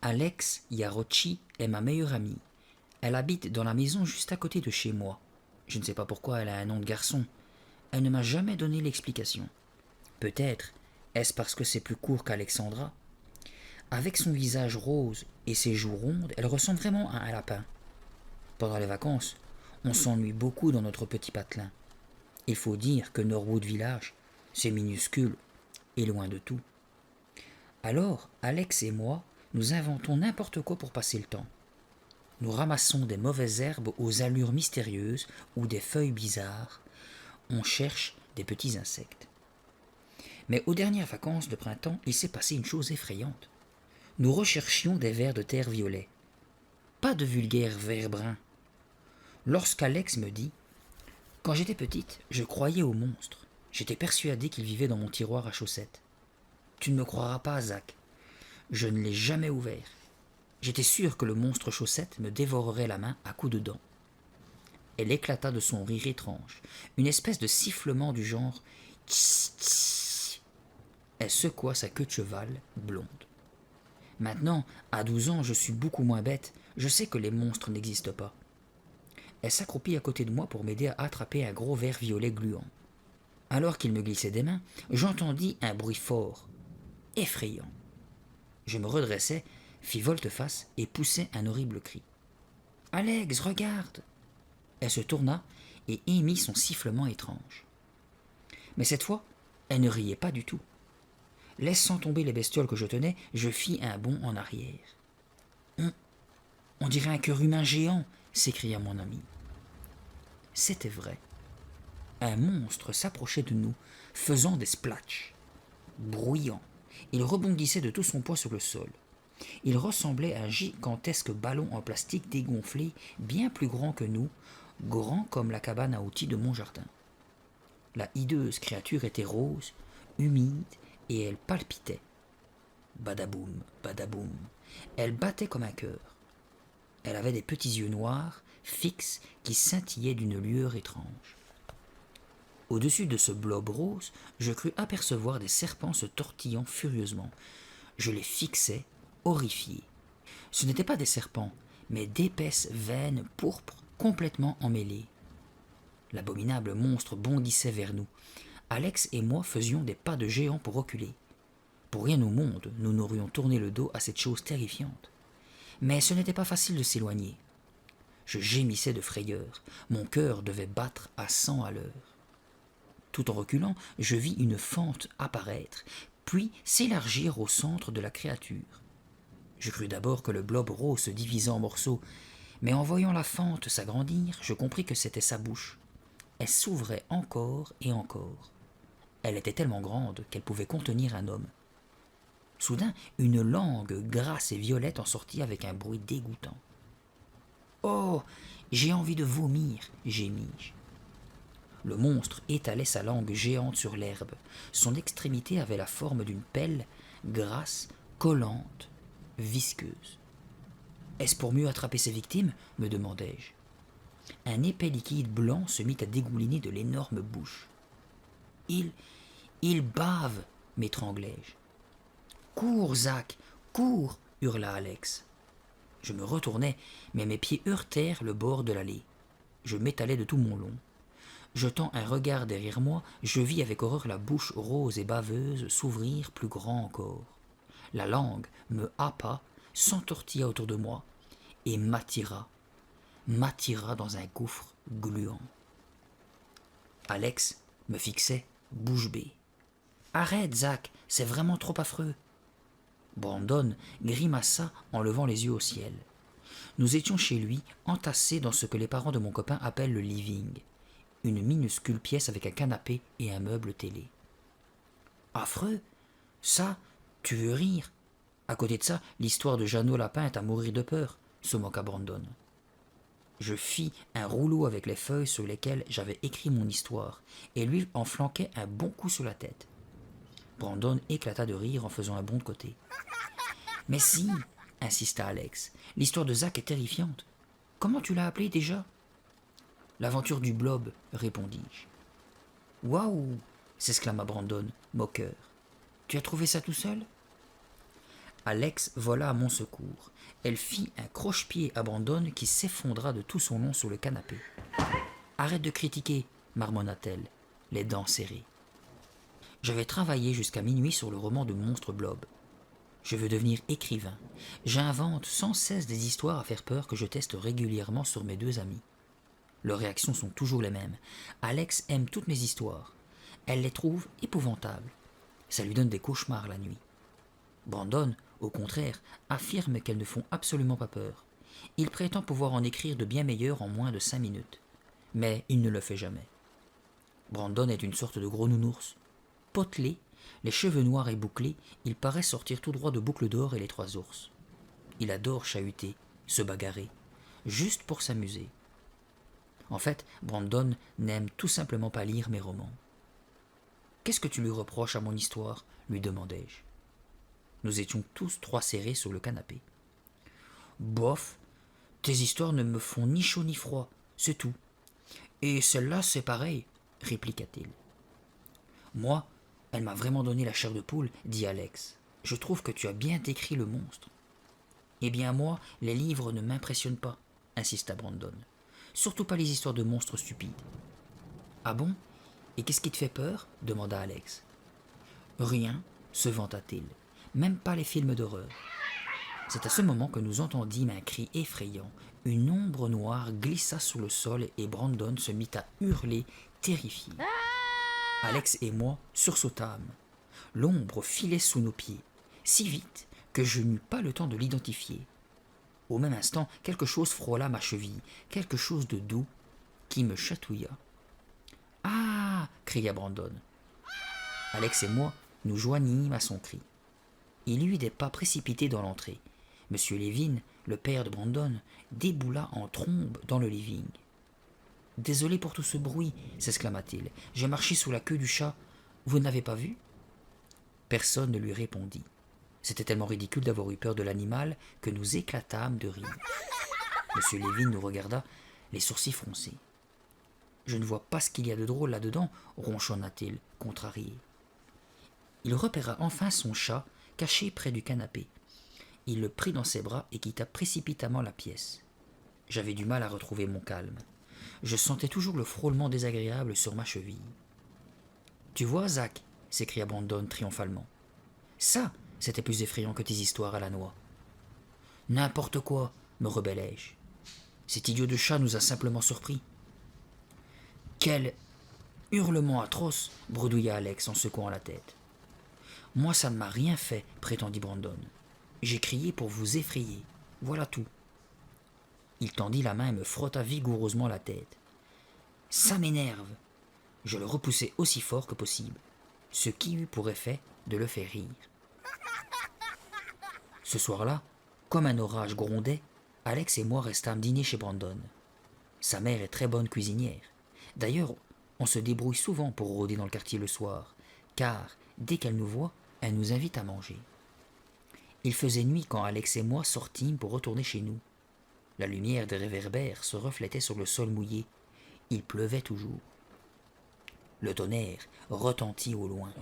Alex Yarochi est ma meilleure amie. Elle habite dans la maison juste à côté de chez moi. Je ne sais pas pourquoi elle a un nom de garçon. Elle ne m'a jamais donné l'explication. Peut-être est-ce parce que c'est plus court qu'Alexandra. Avec son visage rose et ses joues rondes, elle ressemble vraiment à un lapin. Pendant les vacances, on s'ennuie beaucoup dans notre petit patelin. Il faut dire que Norwood Village, c'est minuscule et loin de tout. Alors, Alex et moi, nous inventons n'importe quoi pour passer le temps. Nous ramassons des mauvaises herbes aux allures mystérieuses ou des feuilles bizarres. On cherche des petits insectes. Mais aux dernières vacances de printemps, il s'est passé une chose effrayante. Nous recherchions des vers de terre violet. Pas de vulgaires vers bruns. Lorsqu'Alex me dit « Quand j'étais petite, je croyais aux monstres. J'étais persuadée qu'ils vivaient dans mon tiroir à chaussettes. Tu ne me croiras pas, Zach. Je ne l'ai jamais ouvert. J'étais sûre que le monstre chaussette me dévorerait la main à coups de dents. » Elle éclata de son rire étrange, une espèce de sifflement du genre « Tss, tss ». Elle secoua sa queue de cheval blonde. Maintenant, à 12 ans, je suis beaucoup moins bête. Je sais que les monstres n'existent pas. Elle s'accroupit à côté de moi pour m'aider à attraper un gros ver violet gluant. Alors qu'il me glissait des mains, j'entendis un bruit fort, effrayant. Je me redressai, fis volte-face et poussai un horrible cri. « Alex, regarde !» Elle se tourna et émit son sifflement étrange. Mais cette fois, elle ne riait pas du tout. Laissant tomber les bestioles que je tenais, je fis un bond en arrière. On dirait un cœur humain géant, s'écria mon ami. C'était vrai. Un monstre s'approchait de nous, faisant des splatchs. Bruyant, il rebondissait de tout son poids sur le sol. Il ressemblait à un gigantesque ballon en plastique dégonflé, bien plus grand que nous, grand comme la cabane à outils de mon jardin. La hideuse créature était rose, humide, et elle palpitait. Badaboum, badaboum. Elle battait comme un cœur. Elle avait des petits yeux noirs, fixes, qui scintillaient d'une lueur étrange. Au-dessus de ce blob rose, je crus apercevoir des serpents se tortillant furieusement. Je les fixais, horrifié. Ce n'étaient pas des serpents, mais d'épaisses veines pourpres complètement emmêlées. L'abominable monstre bondissait vers nous. Alex et moi faisions des pas de géant pour reculer. Pour rien au monde, nous n'aurions tourné le dos à cette chose terrifiante. Mais ce n'était pas facile de s'éloigner. Je gémissais de frayeur. Mon cœur devait battre à 100 à l'heure. Tout en reculant, je vis une fente apparaître, puis s'élargir au centre de la créature. Je crus d'abord que le blob rose se divisait en morceaux, mais en voyant la fente s'agrandir, je compris que c'était sa bouche. Elle s'ouvrait encore et encore. Elle était tellement grande qu'elle pouvait contenir un homme. Soudain, une langue grasse et violette en sortit avec un bruit dégoûtant. « Oh, j'ai envie de vomir !» gémis-je. Le monstre étalait sa langue géante sur l'herbe. Son extrémité avait la forme d'une pelle, grasse, collante, visqueuse. « Est-ce pour mieux attraper ses victimes ?» me demandai-je. Un épais liquide blanc se mit à dégouliner de l'énorme bouche. « Il bave !» m'étranglai-je. « Cours, Zach, cours !» hurla Alex. Je me retournai, mais mes pieds heurtèrent le bord de l'allée. Je m'étalai de tout mon long. Jetant un regard derrière moi, je vis avec horreur la bouche rose et baveuse s'ouvrir plus grand encore. La langue me happa, s'entortilla autour de moi et m'attira dans un gouffre gluant. Alex me fixait bouche bée. « Arrête, Zach, c'est vraiment trop affreux. » Brandon grimaça en levant les yeux au ciel. Nous étions chez lui, entassés dans ce que les parents de mon copain appellent le living, une minuscule pièce avec un canapé et un meuble télé. « Affreux ? Ça, tu veux rire ? À côté de ça, l'histoire de Jeannot Lapin est à mourir de peur, » se moqua Brandon. Je fis un rouleau avec les feuilles sur lesquelles j'avais écrit mon histoire, et lui en flanquai un bon coup sur la tête. Brandon éclata de rire en faisant un bond de côté. « Mais si, insista Alex, l'histoire de Zach est terrifiante. Comment tu l'as appelée déjà ?»« L'aventure du blob, répondis-je. »« Waouh !» s'exclama Brandon, moqueur. « Tu as trouvé ça tout seul ?» Alex vola à mon secours. Elle fit un croche-pied à Brandon qui s'effondra de tout son long sur le canapé. Arrête de critiquer, marmonna-t-elle, les dents serrées. Je vais travailler jusqu'à minuit sur le roman de Monstre Blob. Je veux devenir écrivain. J'invente sans cesse des histoires à faire peur que je teste régulièrement sur mes deux amis. Leurs réactions sont toujours les mêmes. Alex aime toutes mes histoires. Elle les trouve épouvantables. Ça lui donne des cauchemars la nuit. Brandon, au contraire, affirme qu'elles ne font absolument pas peur. Il prétend pouvoir en écrire de bien meilleurs en moins de 5 minutes. Mais il ne le fait jamais. Brandon est une sorte de gros nounours. Potelé, les cheveux noirs et bouclés, il paraît sortir tout droit de Boucle d'Or et les Trois Ours. Il adore chahuter, se bagarrer, juste pour s'amuser. En fait, Brandon n'aime tout simplement pas lire mes romans. « Qu'est-ce que tu lui reproches à mon histoire ?» lui demandai-je. Nous étions tous trois serrés sur le canapé. « Bof, tes histoires ne me font ni chaud ni froid, c'est tout. Et celle-là, c'est pareil, » répliqua-t-il. « Moi, elle m'a vraiment donné la chair de poule, » dit Alex. « Je trouve que tu as bien décrit le monstre. »« Eh bien moi, les livres ne m'impressionnent pas, » insista Brandon. « Surtout pas les histoires de monstres stupides. »« Ah bon ? Et qu'est-ce qui te fait peur ?» demanda Alex. « Rien, se vanta-t-il, même pas les films d'horreur. » C'est à ce moment que nous entendîmes un cri effrayant. Une ombre noire glissa sur le sol et Brandon se mit à hurler, terrifié. Alex et moi sursautâmes. L'ombre filait sous nos pieds, si vite que je n'eus pas le temps de l'identifier. Au même instant, quelque chose frôla ma cheville, quelque chose de doux qui me chatouilla. « Ah !» cria Brandon. Alex et moi nous joignîmes à son cri. Il y eut des pas précipités dans l'entrée. Monsieur Levin, le père de Brandon, déboula en trombe dans le living. « Désolé pour tout ce bruit, » s'exclama-t-il. « J'ai marché sous la queue du chat. Vous n'avez pas vu ?» Personne ne lui répondit. C'était tellement ridicule d'avoir eu peur de l'animal que nous éclatâmes de rire. Monsieur Levin nous regarda, les sourcils froncés. « Je ne vois pas ce qu'il y a de drôle là-dedans, » ronchonna-t-il, contrarié. Il repéra enfin son chat, caché près du canapé. Il le prit dans ses bras et quitta précipitamment la pièce. J'avais du mal à retrouver mon calme. Je sentais toujours le frôlement désagréable sur ma cheville. « Tu vois, Zach ?» s'écria Brandon triomphalement. « Ça, c'était plus effrayant que tes histoires à la noix. »« N'importe quoi, » me rebellai-je. « Cet idiot de chat nous a simplement surpris. »« Quel hurlement atroce !» bredouilla Alex en secouant la tête. « Moi, ça ne m'a rien fait, » prétendit Brandon. « J'ai crié pour vous effrayer. Voilà tout. » Il tendit la main et me frotta vigoureusement la tête. « Ça m'énerve !» Je le repoussai aussi fort que possible, ce qui eut pour effet de le faire rire. Ce soir-là, comme un orage grondait, Alex et moi restâmes dîner chez Brandon. Sa mère est très bonne cuisinière. D'ailleurs, on se débrouille souvent pour rôder dans le quartier le soir, car dès qu'elle nous voit, elle nous invite à manger. Il faisait nuit quand Alex et moi sortîmes pour retourner chez nous. La lumière des réverbères se reflétait sur le sol mouillé. Il pleuvait toujours. Le tonnerre retentit au loin.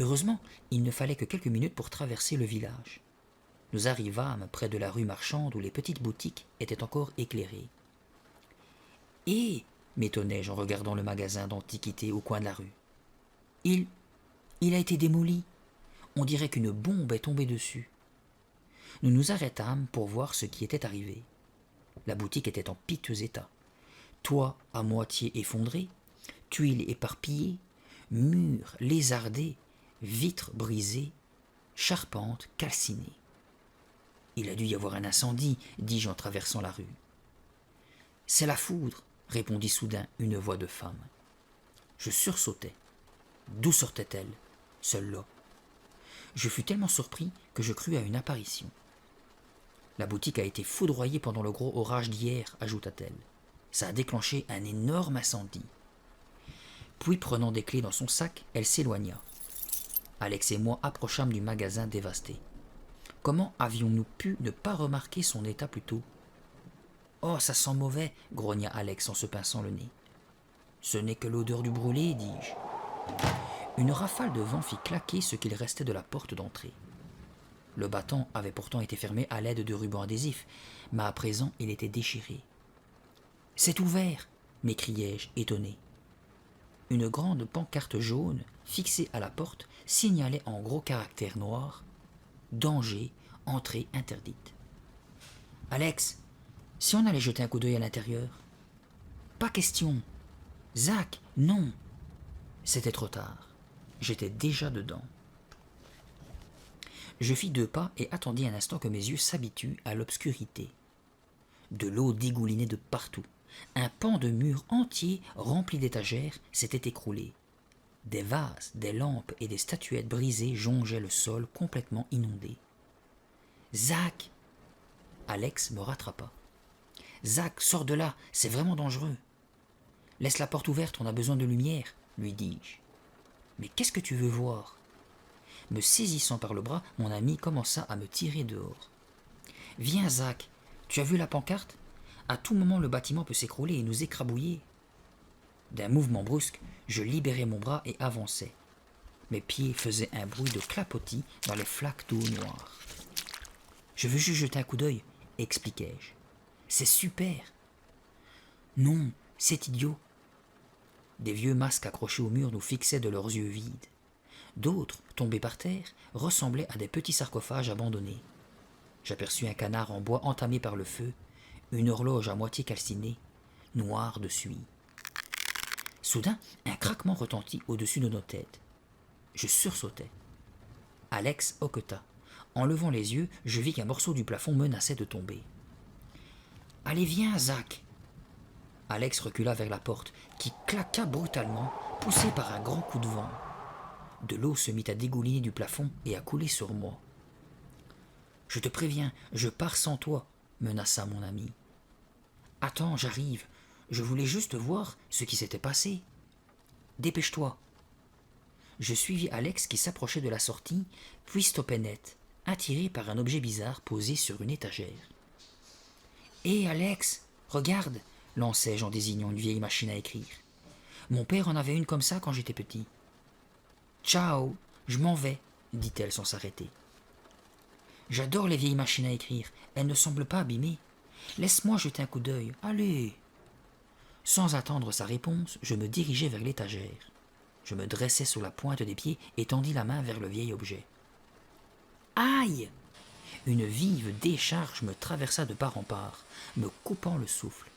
Heureusement, il ne fallait que quelques minutes pour traverser le village. Nous arrivâmes près de la rue marchande où les petites boutiques étaient encore éclairées. « Et, m'étonnai-je en regardant le magasin d'antiquités au coin de la rue. Il a été démoli. On dirait qu'une bombe est tombée dessus. » Nous nous arrêtâmes pour voir ce qui était arrivé. La boutique était en piteux état. Toit à moitié effondré, tuiles éparpillées, murs lézardés, vitres brisées, charpente calcinée. « Il a dû y avoir un incendie, » dis-je en traversant la rue. « C'est la foudre, » répondit soudain une voix de femme. Je sursautai. D'où sortait-elle, celle-là? Je fus tellement surpris que je crus à une apparition. « La boutique a été foudroyée pendant le gros orage d'hier, » ajouta-t-elle. « Ça a déclenché un énorme incendie. » Puis, prenant des clés dans son sac, elle s'éloigna. Alex et moi approchâmes du magasin dévasté. Comment avions-nous pu ne pas remarquer son état plus tôt? « Oh, ça sent mauvais, » grogna Alex en se pinçant le nez. « Ce n'est que l'odeur du brûlé, dis-je. » Une rafale de vent fit claquer ce qu'il restait de la porte d'entrée. Le battant avait pourtant été fermé à l'aide de rubans adhésifs, mais à présent il était déchiré. « C'est ouvert !» m'écriai-je, étonné. Une grande pancarte jaune, fixée à la porte, signalait en gros caractères noirs « Danger, entrée interdite ». « Alex, si on allait jeter un coup d'œil à l'intérieur ?»« Pas question. Zach, non !» C'était trop tard. J'étais déjà dedans. Je fis 2 pas et attendis un instant que mes yeux s'habituent à l'obscurité. De l'eau dégoulinait de partout. Un pan de mur entier rempli d'étagères s'était écroulé. Des vases, des lampes et des statuettes brisées jongeaient le sol complètement inondé. « Zach !» Alex me rattrapa. « Zach, sors de là, c'est vraiment dangereux. »« Laisse la porte ouverte, on a besoin de lumière, » lui dis-je. « Mais qu'est-ce que tu veux voir ?» Me saisissant par le bras, mon ami commença à me tirer dehors. « Viens, Zach, tu as vu la pancarte ? À tout moment, le bâtiment peut s'écrouler et nous écrabouiller. » D'un mouvement brusque, je libérai mon bras et avançai. Mes pieds faisaient un bruit de clapotis dans les flaques d'eau noire. « Je veux juste jeter un coup d'œil, » expliquai-je. « C'est super !»« Non, c'est idiot !» Des vieux masques accrochés au mur nous fixaient de leurs yeux vides. D'autres, tombés par terre, ressemblaient à des petits sarcophages abandonnés. J'aperçus un canard en bois entamé par le feu, une horloge à moitié calcinée, noire de suie. Soudain, un craquement retentit au-dessus de nos têtes. Je sursautai. Alex hoqueta. En levant les yeux, je vis qu'un morceau du plafond menaçait de tomber. « Allez, viens, Zach !» Alex recula vers la porte, qui claqua brutalement, poussée par un grand coup de vent. De l'eau se mit à dégouliner du plafond et à couler sur moi. « Je te préviens, je pars sans toi, » menaça mon ami. « Attends, j'arrive. Je voulais juste voir ce qui s'était passé. Dépêche-toi. » Je suivis Alex qui s'approchait de la sortie, puis stoppait net, attiré par un objet bizarre posé sur une étagère. « Hé, Alex, regarde !» lançai-je en désignant une vieille machine à écrire. « Mon père en avait une comme ça quand j'étais petit. »« Ciao, je m'en vais, » dit-elle sans s'arrêter. « J'adore les vieilles machines à écrire, elles ne semblent pas abîmées. Laisse-moi jeter un coup d'œil, allez !» Sans attendre sa réponse, je me dirigeai vers l'étagère. Je me dressai sur la pointe des pieds et tendis la main vers le vieil objet. Aïe ! Une vive décharge me traversa de part en part, me coupant le souffle.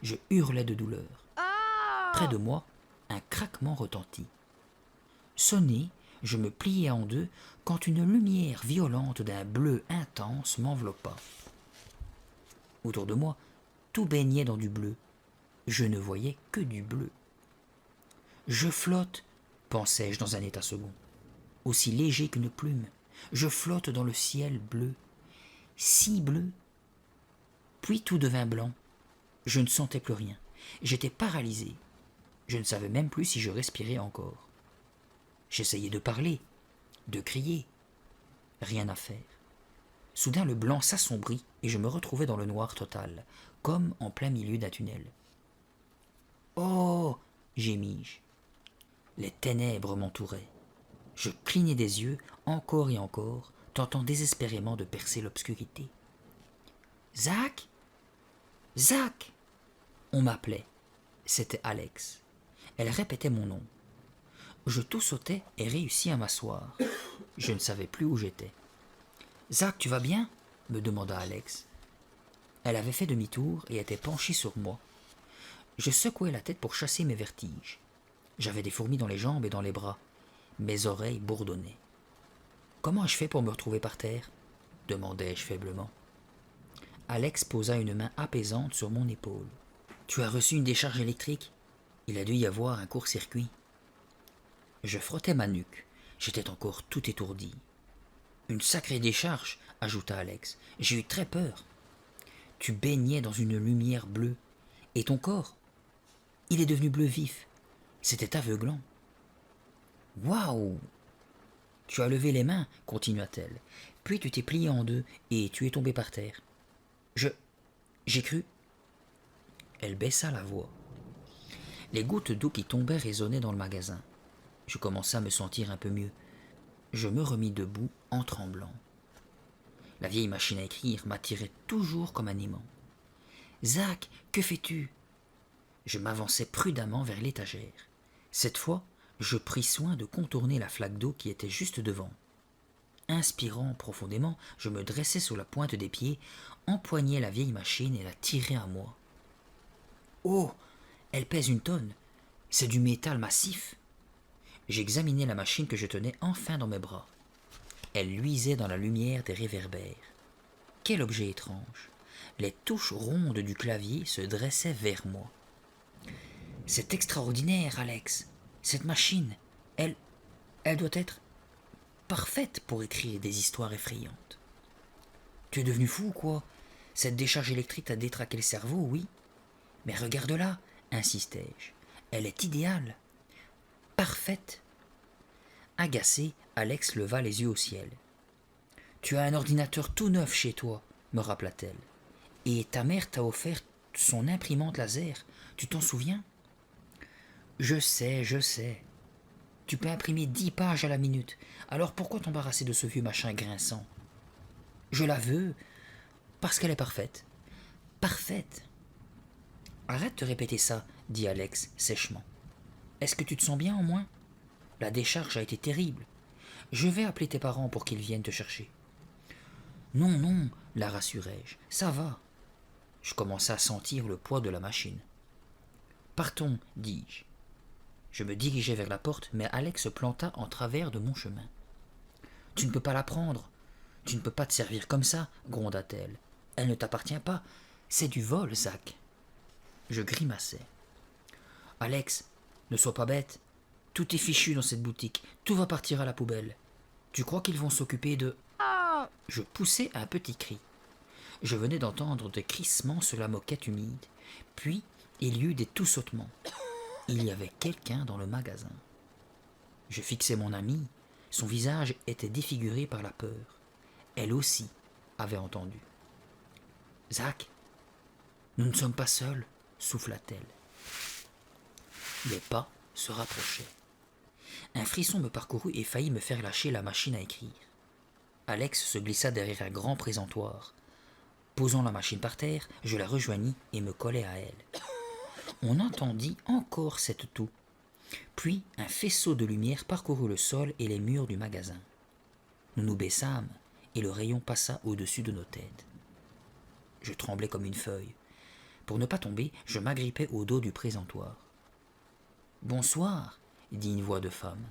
Je hurlai de douleur. Près de moi, un craquement retentit. Sonné, je me pliai en deux quand une lumière violente d'un bleu intense m'enveloppa. Autour de moi, tout baignait dans du bleu. Je ne voyais que du bleu. Je flotte, pensai-je dans un état second, aussi léger qu'une plume. Je flotte dans le ciel bleu, si bleu. Puis tout devint blanc. Je ne sentais plus rien. J'étais paralysé. Je ne savais même plus si je respirais encore. J'essayais de parler, de crier. Rien à faire. Soudain le blanc s'assombrit et je me retrouvai dans le noir total, comme en plein milieu d'un tunnel. « Oh !» gémis-je. Les ténèbres m'entouraient. Je clignai des yeux, encore et encore, tentant désespérément de percer l'obscurité. « Zach ! Zach !» On m'appelait. C'était Alex. Elle répétait mon nom. Je toussautai et réussis à m'asseoir. Je ne savais plus où j'étais. « Zach, tu vas bien ?» me demanda Alex. Elle avait fait demi-tour et était penchée sur moi. Je secouai la tête pour chasser mes vertiges. J'avais des fourmis dans les jambes et dans les bras. Mes oreilles bourdonnaient. « Comment ai-je fait pour me retrouver par terre ?» demandai-je faiblement. Alex posa une main apaisante sur mon épaule. « Tu as reçu une décharge électrique ? Il a dû y avoir un court-circuit. » Je frottais ma nuque. J'étais encore tout étourdi. « Une sacrée décharge !» ajouta Alex. « J'ai eu très peur. Tu baignais dans une lumière bleue. Et ton corps ? Il est devenu bleu vif. C'était aveuglant. »« Waouh ! Tu as levé les mains, continua-t-elle. Puis tu t'es plié en deux et tu es tombé par terre. J'ai cru. » Elle baissa la voix. Les gouttes d'eau qui tombaient résonnaient dans le magasin. Je commençai à me sentir un peu mieux. Je me remis debout en tremblant. La vieille machine à écrire m'attirait toujours comme un aimant. « Zach, que fais-tu » Je m'avançai prudemment vers l'étagère. Cette fois, je pris soin de contourner la flaque d'eau qui était juste devant. Inspirant profondément, je me dressai sur la pointe des pieds, empoignai la vieille machine et la tirai à moi. Oh, elle pèse 1 tonne. C'est du métal massif. J'examinai la machine que je tenais enfin dans mes bras. Elle luisait dans la lumière des réverbères. Quel objet étrange! Les touches rondes du clavier se dressaient vers moi. C'est extraordinaire, Alex. Cette machine, elle doit être parfaite pour écrire des histoires effrayantes. Tu es devenu fou ou quoi? Cette décharge électrique t'a détraqué le cerveau, oui. Mais regarde-la, insistai-je. Elle est idéale. Parfaite. Agacé, Alex leva les yeux au ciel. Tu as un ordinateur tout neuf chez toi, me rappela-t-elle. Et ta mère t'a offert son imprimante laser. Tu t'en souviens? Je sais. Tu peux imprimer 10 pages à la minute. Alors pourquoi t'embarrasser de ce vieux machin grinçant? Je la veux, parce qu'elle est parfaite. Parfaite. Arrête de répéter ça, dit Alex sèchement. Est-ce que tu te sens bien au moins? La décharge a été terrible. Je vais appeler tes parents pour qu'ils viennent te chercher. Non, la rassurai-je, ça va. Je commençai à sentir le poids de la machine. Partons, dis-je. Je me dirigeai vers la porte, mais Alex se planta en travers de mon chemin. Tu ne peux pas la prendre. Tu ne peux pas te servir comme ça, gronda-t-elle. Elle ne t'appartient pas. C'est du vol, Zach. Je grimaçai. Alex, ne sois pas bête. Tout est fichu dans cette boutique. Tout va partir à la poubelle. Tu crois qu'ils vont s'occuper de... Je poussai un petit cri. Je venais d'entendre des crissements sur la moquette humide. Puis, il y eut des tout-sautements. Il y avait quelqu'un dans le magasin. Je fixai mon amie. Son visage était défiguré par la peur. Elle aussi avait entendu. « Zach, nous ne sommes pas seuls, souffla-t-elle. Les pas se rapprochaient. Un frisson me parcourut et faillit me faire lâcher la machine à écrire. Alex se glissa derrière un grand présentoir. Posant la machine par terre, je la rejoignis et me collai à elle. On entendit encore cette toux. Puis un faisceau de lumière parcourut le sol et les murs du magasin. Nous nous baissâmes et le rayon passa au-dessus de nos têtes. Je tremblais comme une feuille. Pour ne pas tomber, je m'agrippais au dos du présentoir. « Bonsoir » dit une voix de femme.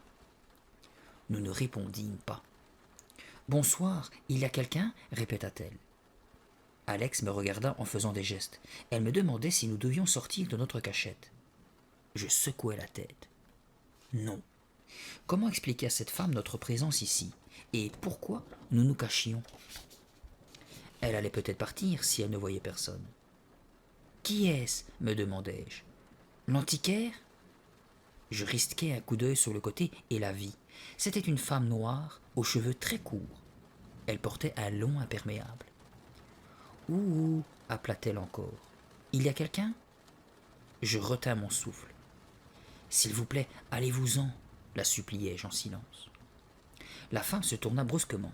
Nous ne répondîmes pas. « Bonsoir, il y a quelqu'un » répéta-t-elle. Alex me regarda en faisant des gestes. Elle me demandait si nous devions sortir de notre cachette. Je secouai la tête. Non. Comment expliquer à cette femme notre présence ici? Et pourquoi nous nous cachions? Elle allait peut-être partir si elle ne voyait personne. Qui est-ce? Me demandai-je. L'antiquaire? Je risquai un coup d'œil sur le côté et la vis. C'était une femme noire, aux cheveux très courts. Elle portait un long imperméable. Ouh, appela-t-elle encore. Il y a quelqu'un? Je retins mon souffle. S'il vous plaît, allez-vous-en, la suppliai-je en silence. La femme se tourna brusquement.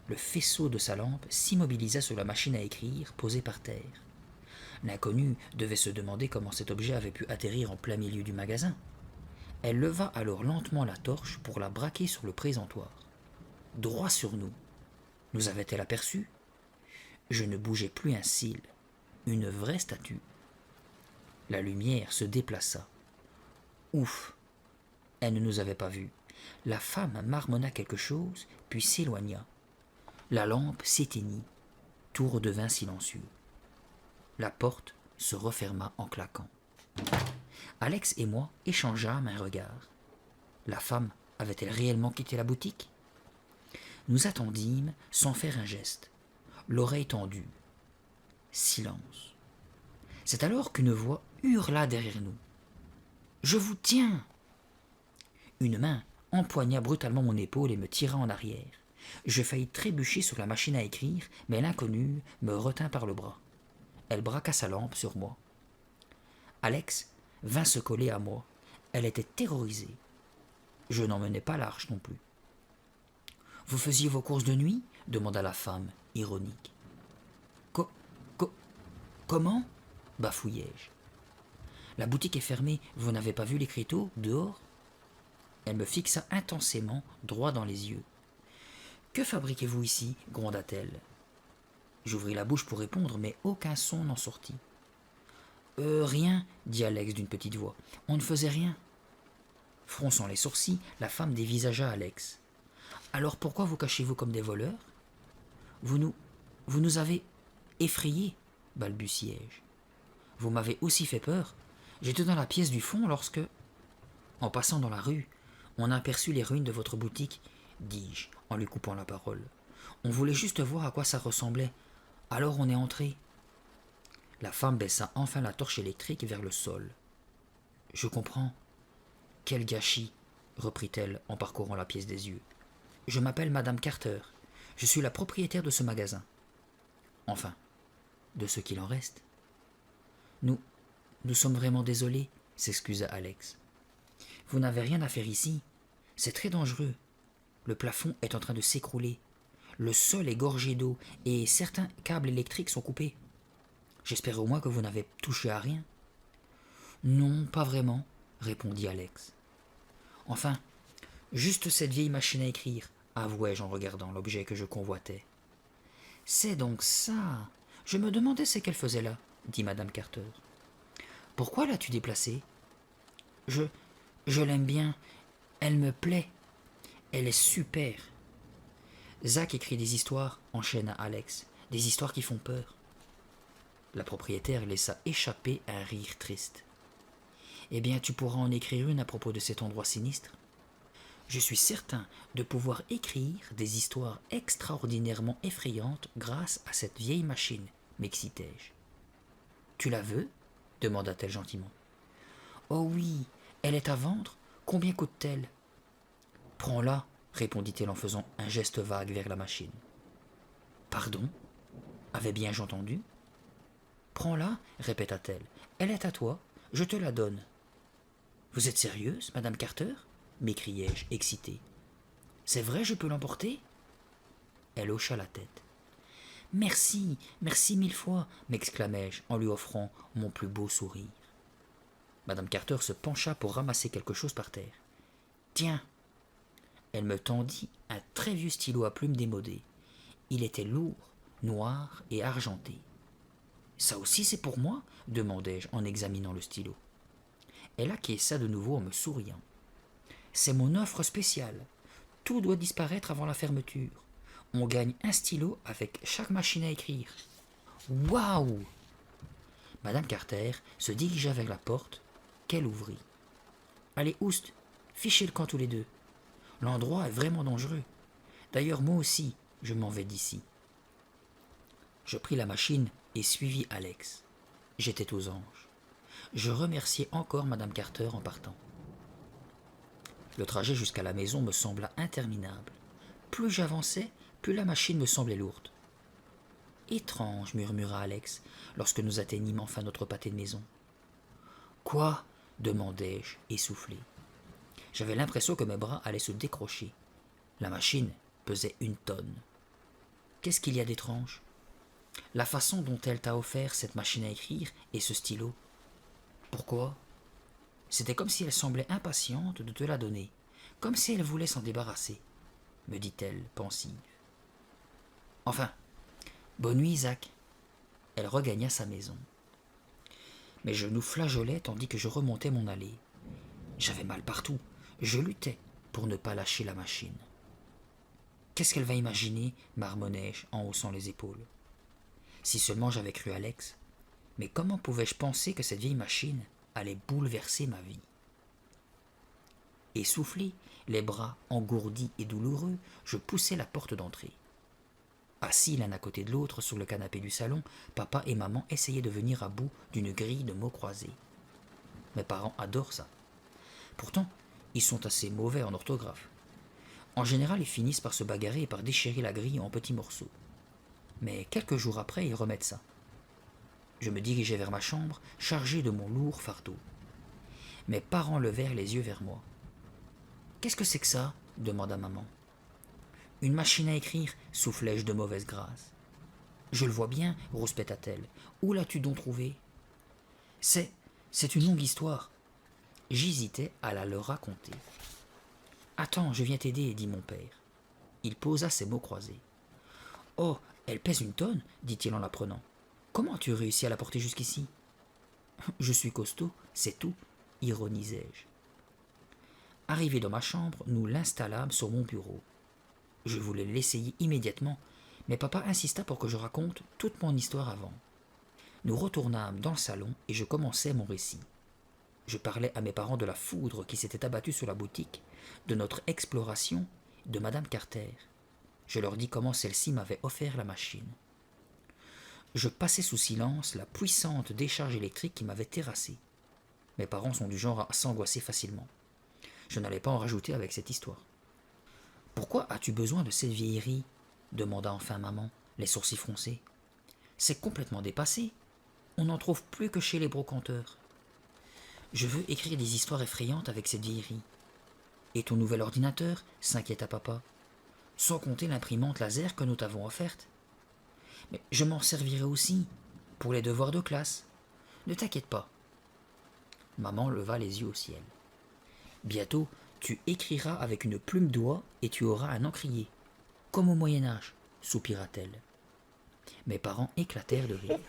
Le faisceau de sa lampe s'immobilisa sur la machine à écrire posée par terre. L'inconnue devait se demander comment cet objet avait pu atterrir en plein milieu du magasin. Elle leva alors lentement la torche pour la braquer sur le présentoir. Droit sur nous. Nous avait-elle aperçus? Je ne bougeais plus un cil. Une vraie statue. La lumière se déplaça. Ouf! Elle ne nous avait pas vus. La femme marmonna quelque chose, puis s'éloigna. La lampe s'éteignit. Tout redevint silencieux. La porte se referma en claquant. Alex et moi échangeâmes un regard. La femme avait-elle réellement quitté la boutique? Nous attendîmes sans faire un geste, l'oreille tendue. Silence. C'est alors qu'une voix hurla derrière nous. « Je vous tiens !» Une main empoigna brutalement mon épaule et me tira en arrière. Je faillis trébucher sur la machine à écrire, mais l'inconnue me retint par le bras. Elle braqua sa lampe sur moi. Alex vint se coller à moi. Elle était terrorisée. Je n'en menais pas large non plus. « Vous faisiez vos courses de nuit ?» demanda la femme, ironique. Co- co- Comment bafouillai-je. La boutique est fermée, vous n'avez pas vu l'écriteau dehors? Elle me fixa intensément, droit dans les yeux. Que fabriquez-vous ici? Gronda-t-elle. J'ouvris la bouche pour répondre, mais aucun son n'en sortit. Rien, dit Alex d'une petite voix. On ne faisait rien. Fronçant les sourcils, la femme dévisagea Alex. Alors pourquoi vous cachez-vous comme des voleurs? Vous nous avez effrayés, balbutiai-je. Vous m'avez aussi fait peur. J'étais dans la pièce du fond lorsque, en passant dans la rue, on a aperçu les ruines de votre boutique, dis-je en lui coupant la parole. On voulait juste voir à quoi ça ressemblait. Alors on est entré. La femme baissa enfin la torche électrique vers le sol. Je comprends. Quel gâchis, reprit-elle en parcourant la pièce des yeux. Je m'appelle Madame Carter. Je suis la propriétaire de ce magasin. Enfin, de ce qu'il en reste. Nous sommes vraiment désolés, s'excusa Alex. Vous n'avez rien à faire ici. C'est très dangereux. Le plafond est en train de s'écrouler. Le sol est gorgé d'eau et certains câbles électriques sont coupés. J'espère au moins que vous n'avez touché à rien. Non, pas vraiment, répondit Alex. Enfin, juste cette vieille machine à écrire, avouai-je en regardant l'objet que je convoitais. C'est donc ça. Je me demandais ce qu'elle faisait là, dit Madame Carter. Pourquoi l'as-tu déplacée? Je l'aime bien. Elle me plaît. Elle est super. Zach écrit des histoires, enchaîna Alex. Des histoires qui font peur. La propriétaire laissa échapper un rire triste. Eh bien, tu pourras en écrire une à propos de cet endroit sinistre. Je suis certain de pouvoir écrire des histoires extraordinairement effrayantes grâce à cette vieille machine, m'excitai-je. Tu la veux? Demanda-t-elle gentiment. Oh oui, elle est à vendre? Combien coûte-t-elle? Prends-la, répondit-elle en faisant un geste vague vers la machine. Pardon? Avais bien-je entendu? Prends-la, répéta-t-elle. Elle est à toi, je te la donne. Vous êtes sérieuse, Madame Carter? M'écriai-je, excité. C'est vrai, je peux l'emporter? Elle hocha la tête. Merci, merci mille fois, m'exclamai-je en lui offrant mon plus beau sourire. Madame Carter se pencha pour ramasser quelque chose par terre. Tiens. Elle me tendit un très vieux stylo à plumes démodé. Il était lourd, noir et argenté. Ça aussi c'est pour moi? Demandai-je en examinant le stylo. Elle acquiesça de nouveau en me souriant. C'est mon offre spéciale. Tout doit disparaître avant la fermeture. On gagne un stylo avec chaque machine à écrire. Waouh! Madame Carter se dirigea vers la porte, qu'elle ouvrit. Allez, oust, fichez le camp tous les deux. L'endroit est vraiment dangereux. D'ailleurs, moi aussi, je m'en vais d'ici. Je pris la machine et suivis Alex. J'étais aux anges. Je remerciai encore Madame Carter en partant. Le trajet jusqu'à la maison me sembla interminable. Plus j'avançais, plus la machine me semblait lourde. Étrange, murmura Alex, lorsque nous atteignîmes enfin notre pâté de maison. Quoi? Demandai-je, essoufflé. J'avais l'impression que mes bras allaient se décrocher. La machine pesait 1 tonne. Qu'est-ce qu'il y a d'étrange? La façon dont elle t'a offert cette machine à écrire et ce stylo. Pourquoi? C'était comme si elle semblait impatiente de te la donner, comme si elle voulait s'en débarrasser, me dit-elle, pensive. Enfin, bonne nuit, Zach. Elle regagna sa maison. Mes genoux flageolaient tandis que je remontais mon allée. J'avais mal partout. Je luttais pour ne pas lâcher la machine. Qu'est-ce qu'elle va imaginer? Marmonnai-je en haussant les épaules. Si seulement j'avais cru Alex. Mais comment pouvais-je penser que cette vieille machine allait bouleverser ma vie? Essoufflé, les bras engourdis et douloureux, je poussai la porte d'entrée. Assis l'un à côté de l'autre sur le canapé du salon, papa et maman essayaient de venir à bout d'une grille de mots croisés. Mes parents adorent ça. Pourtant, ils sont assez mauvais en orthographe. En général, ils finissent par se bagarrer et par déchirer la grille en petits morceaux. Mais quelques jours après, ils remettent ça. Je me dirigeai vers ma chambre, chargé de mon lourd fardeau. Mes parents levèrent les yeux vers moi. « Qu'est-ce que c'est que ça ?» demanda maman. « Une machine à écrire, soufflai-je de mauvaise grâce. Je le vois bien, rouspéta-t-elle. Où l'as-tu donc trouvé? C'est une longue histoire. J'hésitais à la leur raconter. Attends, je viens t'aider, dit mon père. Il posa ses mots croisés. Oh, elle pèse une tonne, dit-il en la prenant. Comment as-tu réussi à la porter jusqu'ici? Je suis costaud, c'est tout, ironisai-je. Arrivé dans ma chambre, nous l'installâmes sur mon bureau. Je voulais l'essayer immédiatement, mais papa insista pour que je raconte toute mon histoire avant. Nous retournâmes dans le salon et je commençai mon récit. Je parlais à mes parents de la foudre qui s'était abattue sur la boutique, de notre exploration, de Madame Carter. Je leur dis comment celle-ci m'avait offert la machine. Je passai sous silence la puissante décharge électrique qui m'avait terrassé. Mes parents sont du genre à s'angoisser facilement. Je n'allais pas en rajouter avec cette histoire. « Pourquoi as-tu besoin de cette vieillerie ?» demanda enfin maman, les sourcils froncés. « C'est complètement dépassé. On n'en trouve plus que chez les brocanteurs. Je veux écrire des histoires effrayantes avec cette vieillerie. Et ton nouvel ordinateur ?» s'inquiéta papa. « Sans compter l'imprimante laser que nous t'avons offerte. Mais je m'en servirai aussi, pour les devoirs de classe. Ne t'inquiète pas. » Maman leva les yeux au ciel. « Bientôt, tu écriras avec une plume d'oie et tu auras un encrier, comme au Moyen-Âge, soupira-t-elle. Mes parents éclatèrent de rire.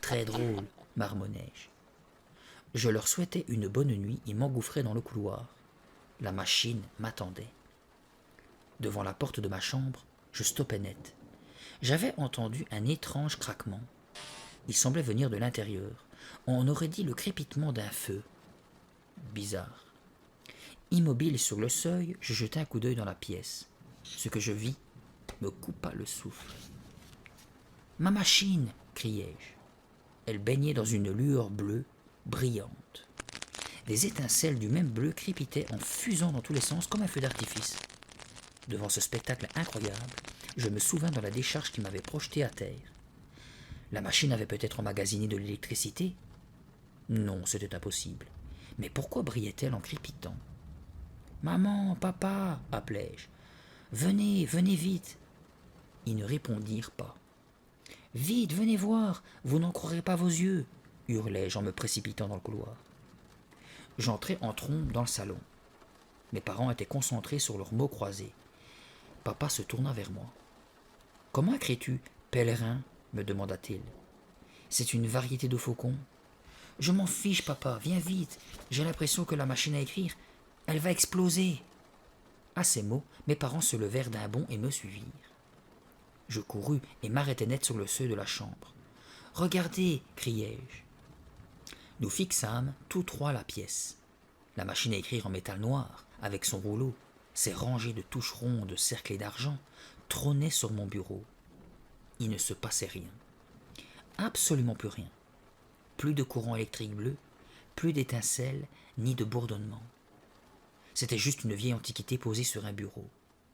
Très drôle, marmonnai-je. Je leur souhaitais une bonne nuit et m'engouffrai dans le couloir. La machine m'attendait. Devant la porte de ma chambre, je stoppais net. J'avais entendu un étrange craquement. Il semblait venir de l'intérieur. On aurait dit le crépitement d'un feu. Bizarre. Immobile sur le seuil, je jetai un coup d'œil dans la pièce. Ce que je vis me coupa le souffle. « Ma machine !» criai-je. Elle baignait dans une lueur bleue, brillante. Des étincelles du même bleu crépitaient en fusant dans tous les sens comme un feu d'artifice. Devant ce spectacle incroyable, je me souvins dans la décharge qui m'avait projeté à terre. La machine avait peut-être emmagasiné de l'électricité? Non, c'était impossible. Mais pourquoi brillait-elle en crépitant? « Maman, papa !» appelai-je. « Venez, venez vite !» Ils ne répondirent pas. « Vite, venez voir, vous n'en croirez pas vos yeux !» hurlai-je en me précipitant dans le couloir. J'entrai en trombe dans le salon. Mes parents étaient concentrés sur leurs mots croisés. Papa se tourna vers moi. « Comment écris-tu, pèlerin ?» me demanda-t-il. « C'est une variété de faucon. »« Je m'en fiche, papa, viens vite. J'ai l'impression que la machine à écrire, elle va exploser. » À ces mots, mes parents se levèrent d'un bond et me suivirent. Je courus et m'arrêtai net sur le seuil de la chambre. « Regardez !» criai-je. Nous fixâmes tous trois la pièce. La machine à écrire en métal noir, avec son rouleau, ses rangées de touches rondes cerclées d'argent, trônait sur mon bureau. Il ne se passait rien. Absolument plus rien. Plus de courant électrique bleu, plus d'étincelles, ni de bourdonnement. C'était juste une vieille antiquité posée sur un bureau.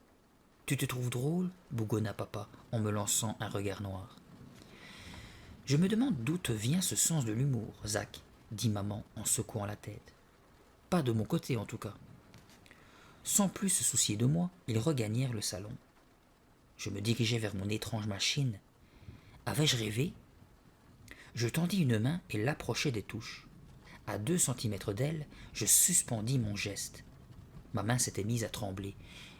« Tu te trouves drôle ?» bougonna papa en me lançant un regard noir. « Je me demande d'où te vient ce sens de l'humour, Zach, » dit maman en secouant la tête. « Pas de mon côté en tout cas. » Sans plus se soucier de moi, ils regagnèrent le salon. Je me dirigeai vers mon étrange machine. Avais-je rêvé? Je tendis une main et l'approchai des touches. À 2 centimètres d'elle, je suspendis mon geste. Ma main s'était mise à trembler.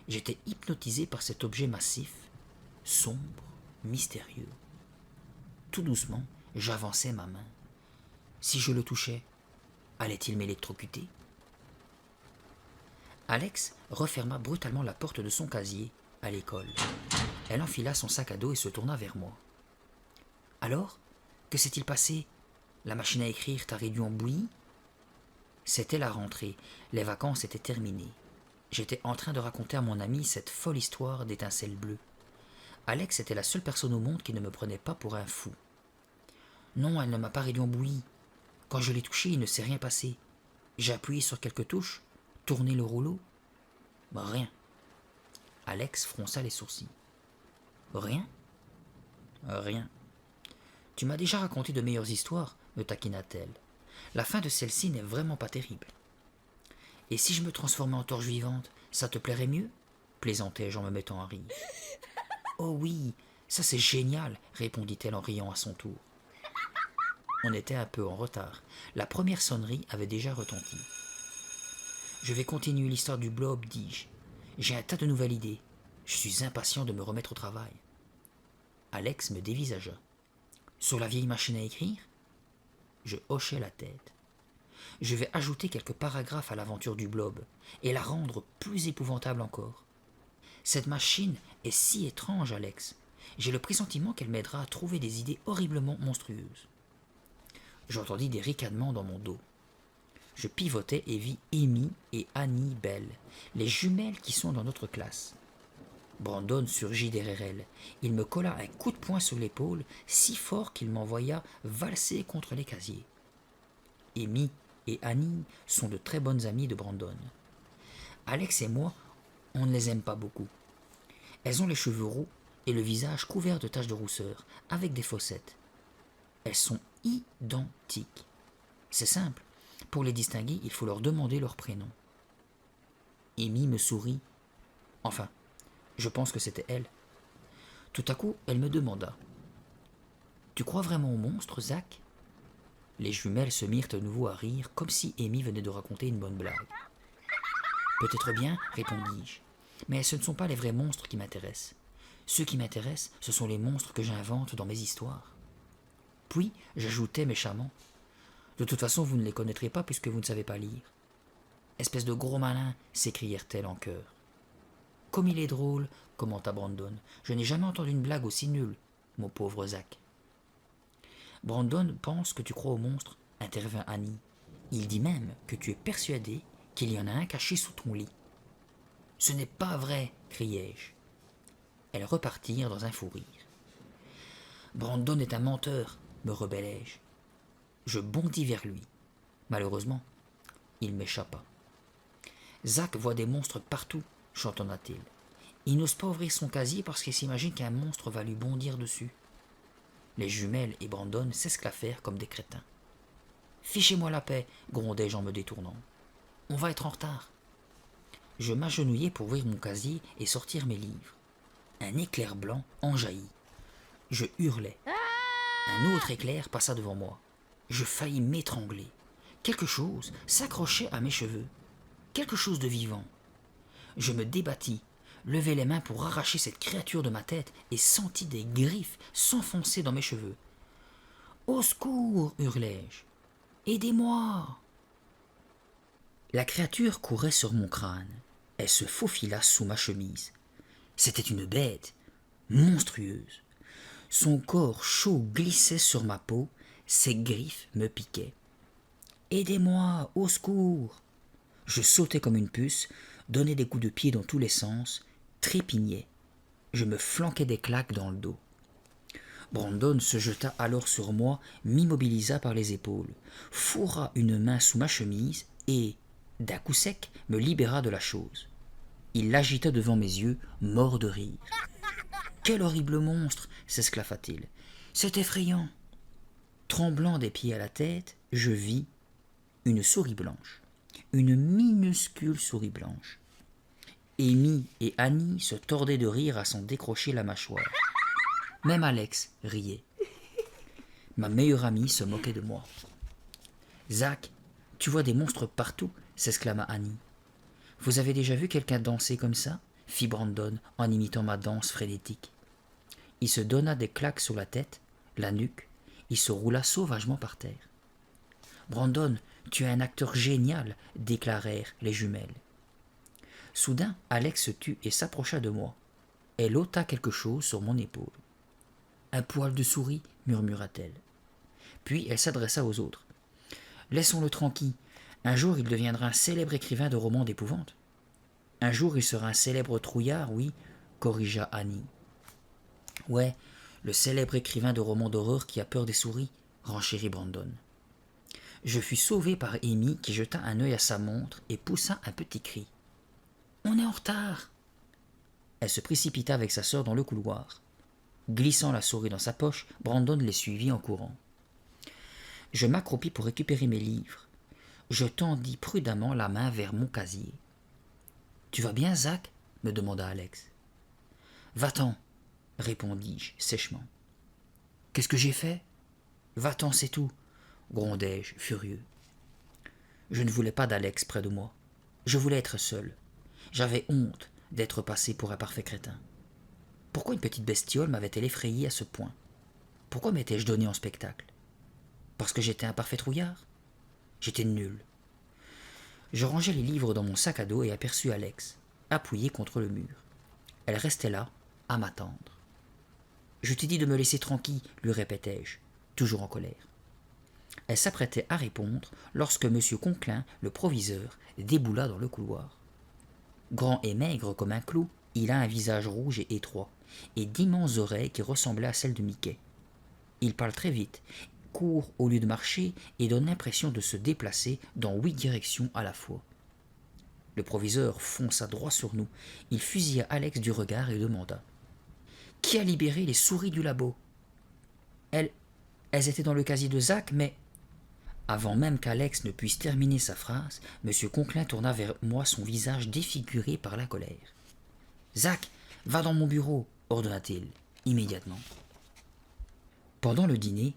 J'étais hypnotisé par cet objet massif, sombre, mystérieux. Tout doucement, j'avançai ma main. Si je le touchais, allait-il m'électrocuter? Alex referma brutalement la porte de son casier à l'école. Elle enfila son sac à dos et se tourna vers moi. « Alors, que s'est-il passé? La machine à écrire t'a réduit en bouillie ?» C'était la rentrée, les vacances étaient terminées. J'étais en train de raconter à mon ami cette folle histoire d'étincelles bleues. Alex était la seule personne au monde qui ne me prenait pas pour un fou. « Non, elle ne m'a pas réduit en bouillie. Quand je l'ai touchée, il ne s'est rien passé. J'ai appuyé sur quelques touches, tourné le rouleau. Rien. » Alex fronça les sourcils. « Rien ? » ?»« Rien. Tu m'as déjà raconté de meilleures histoires, me taquina-t-elle. La fin de celle-ci n'est vraiment pas terrible. Et si je me transformais en torche vivante, ça te plairait mieux? Plaisantai-je en me mettant à rire. Oh oui, Ça c'est génial, répondit-elle en riant à son tour. On était un peu en retard. La première sonnerie avait déjà retenti. Je vais continuer l'histoire du blob, dis-je. J'ai un tas de nouvelles idées. Je suis impatient de me remettre au travail. Alex me dévisagea. Sur la vieille machine à écrire? Je hochai la tête. Je vais ajouter quelques paragraphes à l'aventure du blob et la rendre plus épouvantable encore. Cette machine est si étrange, Alex. J'ai le pressentiment qu'elle m'aidera à trouver des idées horriblement monstrueuses. J'entendis des ricanements dans mon dos. Je pivotai et vis Amy et Annie Bell, les jumelles qui sont dans notre classe. Brandon surgit derrière elle. Il me colla un coup de poing sur l'épaule, si fort qu'il m'envoya valser contre les casiers. Amy et Annie sont de très bonnes amies de Brandon. Alex et moi, on ne les aime pas beaucoup. Elles ont les cheveux roux et le visage couvert de taches de rousseur, avec des fossettes. Elles sont identiques. C'est simple. Pour les distinguer, il faut leur demander leur prénom. Amy me sourit. Enfin, je pense que c'était elle. Tout à coup, elle me demanda. « Tu crois vraiment aux monstres, Zach ?» Les jumelles se mirent à nouveau à rire, comme si Amy venait de raconter une bonne blague. « Peut-être bien, répondis-je, mais ce ne sont pas les vrais monstres qui m'intéressent. Ceux qui m'intéressent, ce sont les monstres que j'invente dans mes histoires. » Puis, j'ajoutai méchamment. « De toute façon, vous ne les connaîtrez pas puisque vous ne savez pas lire. »« Espèce de gros malin !» s'écrièrent-elles en chœur. « Comme il est drôle !» commenta Brandon. « Je n'ai jamais entendu une blague aussi nulle, mon pauvre Zach. »« Brandon pense que tu crois aux monstres, intervint Annie. Il dit même que tu es persuadé qu'il y en a un caché sous ton lit. »« Ce n'est pas vrai !» criai-je. Elles repartirent dans un fou rire. « Brandon est un menteur !» me rebellai-je. Je bondis vers lui. Malheureusement, il m'échappa. « Zach voit des monstres partout, chantonna-t-il. Il n'ose pas ouvrir son casier parce qu'il s'imagine qu'un monstre va lui bondir dessus. » Les jumelles et Brandon s'esclaffèrent comme des crétins. « Fichez-moi la paix !» grondai-je en me détournant. « On va être en retard. » Je m'agenouillai pour ouvrir mon casier et sortir mes livres. Un éclair blanc en jaillit. Je hurlai. Un autre éclair passa devant moi. Je faillis m'étrangler. Quelque chose s'accrochait à mes cheveux. Quelque chose de vivant. Je me débattis, levai les mains pour arracher cette créature de ma tête et sentis des griffes s'enfoncer dans mes cheveux. « Au secours !» hurlai-je. « Aidez-moi !» La créature courait sur mon crâne. Elle se faufila sous ma chemise. C'était une bête, monstrueuse. Son corps chaud glissait sur ma peau, ses griffes me piquaient. « Aidez-moi, au secours !» Je sautais comme une puce, donnais des coups de pied dans tous les sens, trépignais. Je me flanquais des claques dans le dos. Brandon se jeta alors sur moi, m'immobilisa par les épaules, fourra une main sous ma chemise et, d'un coup sec, me libéra de la chose. Il l'agita devant mes yeux, mort de rire. « Quel horrible monstre !» s'esclaffa-t-il. « C'est effrayant !» Tremblant des pieds à la tête, je vis une souris blanche, une minuscule souris blanche. Amy et Annie se tordaient de rire à s'en décrocher la mâchoire. Même Alex riait. Ma meilleure amie se moquait de moi. « Zach, tu vois des monstres partout !» s'exclama Annie. « Vous avez déjà vu quelqu'un danser comme ça ?» fit Brandon en imitant ma danse frénétique. Il se donna des claques sur la tête, la nuque, il se roula sauvagement par terre. « Brandon, tu es un acteur génial !» déclarèrent les jumelles. Soudain, Alex se tut et s'approcha de moi. Elle ôta quelque chose sur mon épaule. « Un poil de souris » murmura-t-elle. Puis elle s'adressa aux autres. « Laissons-le tranquille. Un jour, il deviendra un célèbre écrivain de romans d'épouvante. »« Un jour, il sera un célèbre trouillard, oui, » corrigea Annie. « Ouais, le célèbre écrivain de romans d'horreur qui a peur des souris, » renchérit Brandon. Je fus sauvé par Amy qui jeta un œil à sa montre et poussa un petit cri. « On est en retard !» Elle se précipita avec sa sœur dans le couloir. Glissant la souris dans sa poche, Brandon les suivit en courant. Je m'accroupis pour récupérer mes livres. Je tendis prudemment la main vers mon casier. « Tu vas bien, Zach ?» me demanda Alex. « Va-t'en !» répondis-je sèchement. Qu'est-ce que j'ai fait? Va-t'en, c'est tout, grondai-je, furieux. Je ne voulais pas d'Alex près de moi. Je voulais être seul. J'avais honte d'être passé pour un parfait crétin. Pourquoi une petite bestiole m'avait-elle effrayé à ce point? Pourquoi m'étais-je donné en spectacle? Parce que j'étais un parfait trouillard? J'étais nul. Je rangeai les livres dans mon sac à dos et aperçus Alex, appuyée contre le mur. Elle restait là, à m'attendre. Je t'ai dit de me laisser tranquille, lui répétai-je, toujours en colère. Elle s'apprêtait à répondre lorsque M. Conclin, le proviseur, déboula dans le couloir. Grand et maigre comme un clou, il a un visage rouge et étroit, et d'immenses oreilles qui ressemblaient à celles de Mickey. Il parle très vite, court au lieu de marcher et donne l'impression de se déplacer dans 8 directions à la fois. Le proviseur fonça droit sur nous. Il fusilla Alex du regard et demanda: « Qui a libéré les souris du labo ?»« Elles étaient dans le casier de Zach, mais... » Avant même qu'Alex ne puisse terminer sa phrase, M. Conclin tourna vers moi son visage défiguré par la colère. « Zach, va dans mon bureau, ordonna-t-il, immédiatement. Pendant le dîner,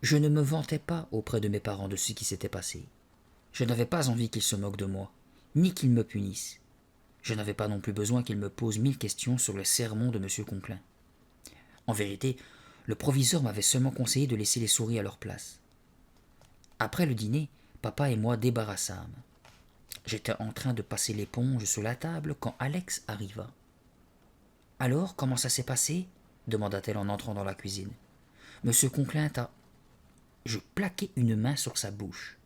je ne me vantais pas auprès de mes parents de ce qui s'était passé. Je n'avais pas envie qu'ils se moquent de moi, ni qu'ils me punissent. Je n'avais pas non plus besoin qu'ils me posent 1000 questions sur le sermon de M. Conclin. En vérité, le proviseur m'avait seulement conseillé de laisser les souris à leur place. Après le dîner, papa et moi débarrassâmes. J'étais en train de passer l'éponge sur la table quand Alex arriva. « Alors, comment ça s'est passé ?» demanda-t-elle en entrant dans la cuisine. « Monsieur Conclin t'a... » Je plaquai une main sur sa bouche.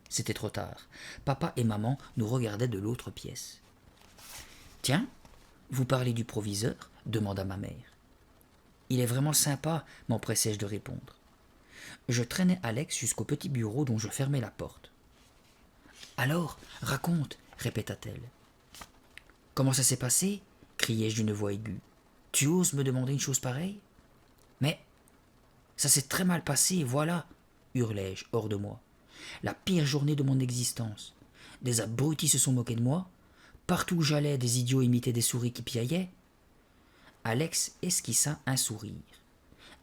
C'était trop tard. Papa et maman nous regardaient de l'autre pièce. « Tiens, vous parlez du proviseur ?» demanda ma mère. « Il est vraiment sympa » m'empressai-je de répondre. Je traînai Alex jusqu'au petit bureau dont je fermai la porte. « Alors, raconte » répéta-t-elle. « Comment ça s'est passé ?» criai-je d'une voix aiguë. « Tu oses me demander une chose pareille ?»« Mais ça s'est très mal passé, voilà » hurlai-je hors de moi. « La pire journée de mon existence. Des abrutis se sont moqués de moi. Partout où j'allais, des idiots imitaient des souris qui piaillaient. » Alex esquissa un sourire.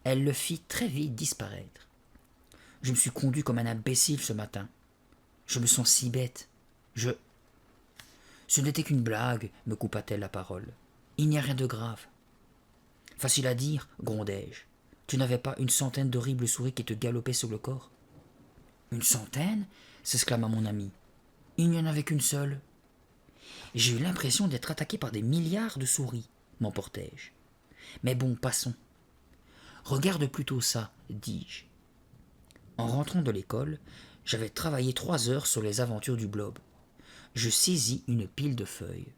Elle le fit très vite disparaître. « Je me suis conduit comme un imbécile ce matin. Je me sens si bête. Ce n'était qu'une blague, me coupa-t-elle la parole. Il n'y a rien de grave. » Facile à dire, grondai-je. Tu n'avais pas une centaine d'horribles souris qui te galopaient sur le corps? Une centaine? S'exclama mon ami. Il n'y en avait qu'une seule. J'ai eu l'impression d'être attaqué par des milliards de souris, m'emportai-je. Mais bon, passons. Regarde plutôt ça, dis-je. En rentrant de l'école, j'avais travaillé 3 heures sur les aventures du blob. Je saisis une pile de feuilles.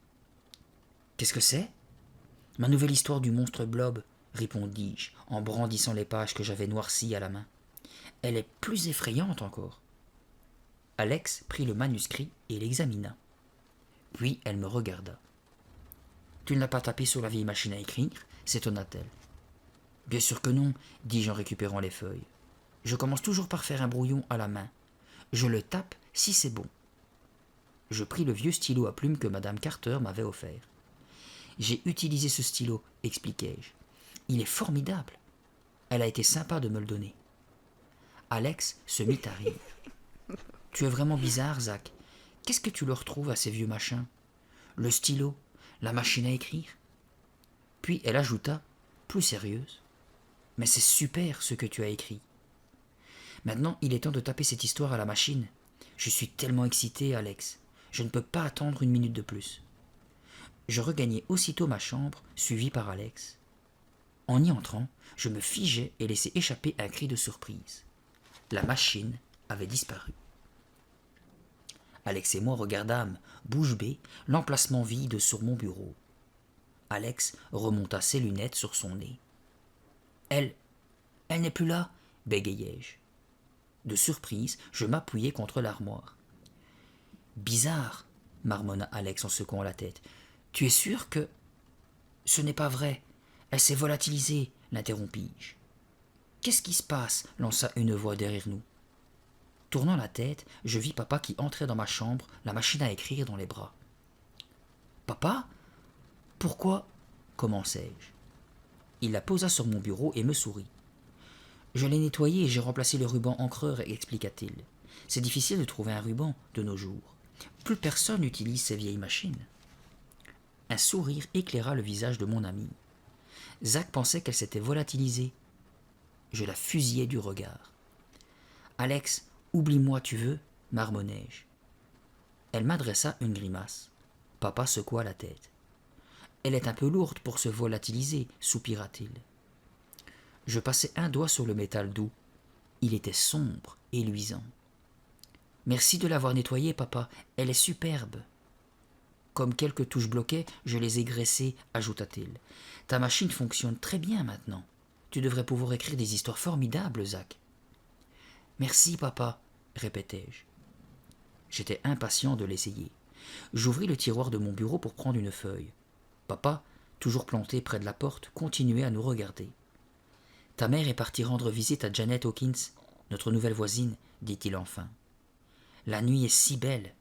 Qu'est-ce que c'est? Ma nouvelle histoire du monstre blob, répondis-je en brandissant les pages que j'avais noircies à la main. Elle est plus effrayante encore. Alex prit le manuscrit et l'examina. Puis elle me regarda. Tu ne l'as pas tapé sur la vieille machine à écrire? S'étonna-t-elle. Bien sûr que non, dis-je en récupérant les feuilles. Je commence toujours par faire un brouillon à la main. Je le tape si c'est bon. Je pris le vieux stylo à plumes que Madame Carter m'avait offert. J'ai utilisé ce stylo, expliquai-je. Il est formidable. Elle a été sympa de me le donner. Alex se mit à rire. Tu es vraiment bizarre, Zach. Qu'est-ce que tu leur trouves à ces vieux machins? Le stylo, la machine à écrire? Puis elle ajouta, plus sérieuse. Mais c'est super ce que tu as écrit. Maintenant, il est temps de taper cette histoire à la machine. Je suis tellement excité, Alex. Je ne peux pas attendre une minute de plus. Je regagnai aussitôt ma chambre, suivi par Alex. En y entrant, je me figeai et laissai échapper un cri de surprise. La machine avait disparu. Alex et moi regardâmes, bouche bée, l'emplacement vide sur mon bureau. Alex remonta ses lunettes sur son nez. Elle n'est plus là, bégayai-je. De surprise, je m'appuyai contre l'armoire. Bizarre, marmonna Alex en secouant la tête. Tu es sûr que... Ce n'est pas vrai. Elle s'est volatilisée, l'interrompis-je. Qu'est-ce qui se passe? Lança une voix derrière nous. Tournant la tête, je vis papa qui entrait dans ma chambre, la machine à écrire dans les bras. Papa? Pourquoi? Commençai-je. Il la posa sur mon bureau et me sourit. Je l'ai nettoyé et j'ai remplacé le ruban encreur, expliqua-t-il. C'est difficile de trouver un ruban de nos jours. Plus personne n'utilise ces vieilles machines. Un sourire éclaira le visage de mon ami. Zach pensait qu'elle s'était volatilisée. Je la fusillai du regard. Alex, oublie-moi, tu veux, marmonnai-je. Elle m'adressa une grimace. Papa secoua la tête. Elle est un peu lourde pour se volatiliser, soupira-t-il. Je passai un doigt sur le métal doux. Il était sombre et luisant. Merci de l'avoir nettoyée, papa. Elle est superbe. Comme quelques touches bloquaient, je les ai graissées, ajouta-t-il. Ta machine fonctionne très bien maintenant. Tu devrais pouvoir écrire des histoires formidables, Zach. Merci, papa, répétai-je. J'étais impatient de l'essayer. J'ouvris le tiroir de mon bureau pour prendre une feuille. Papa, toujours planté près de la porte, continuait à nous regarder. Ta mère est partie rendre visite à Janet Hawkins, notre nouvelle voisine, dit-il enfin. La nuit est si belle.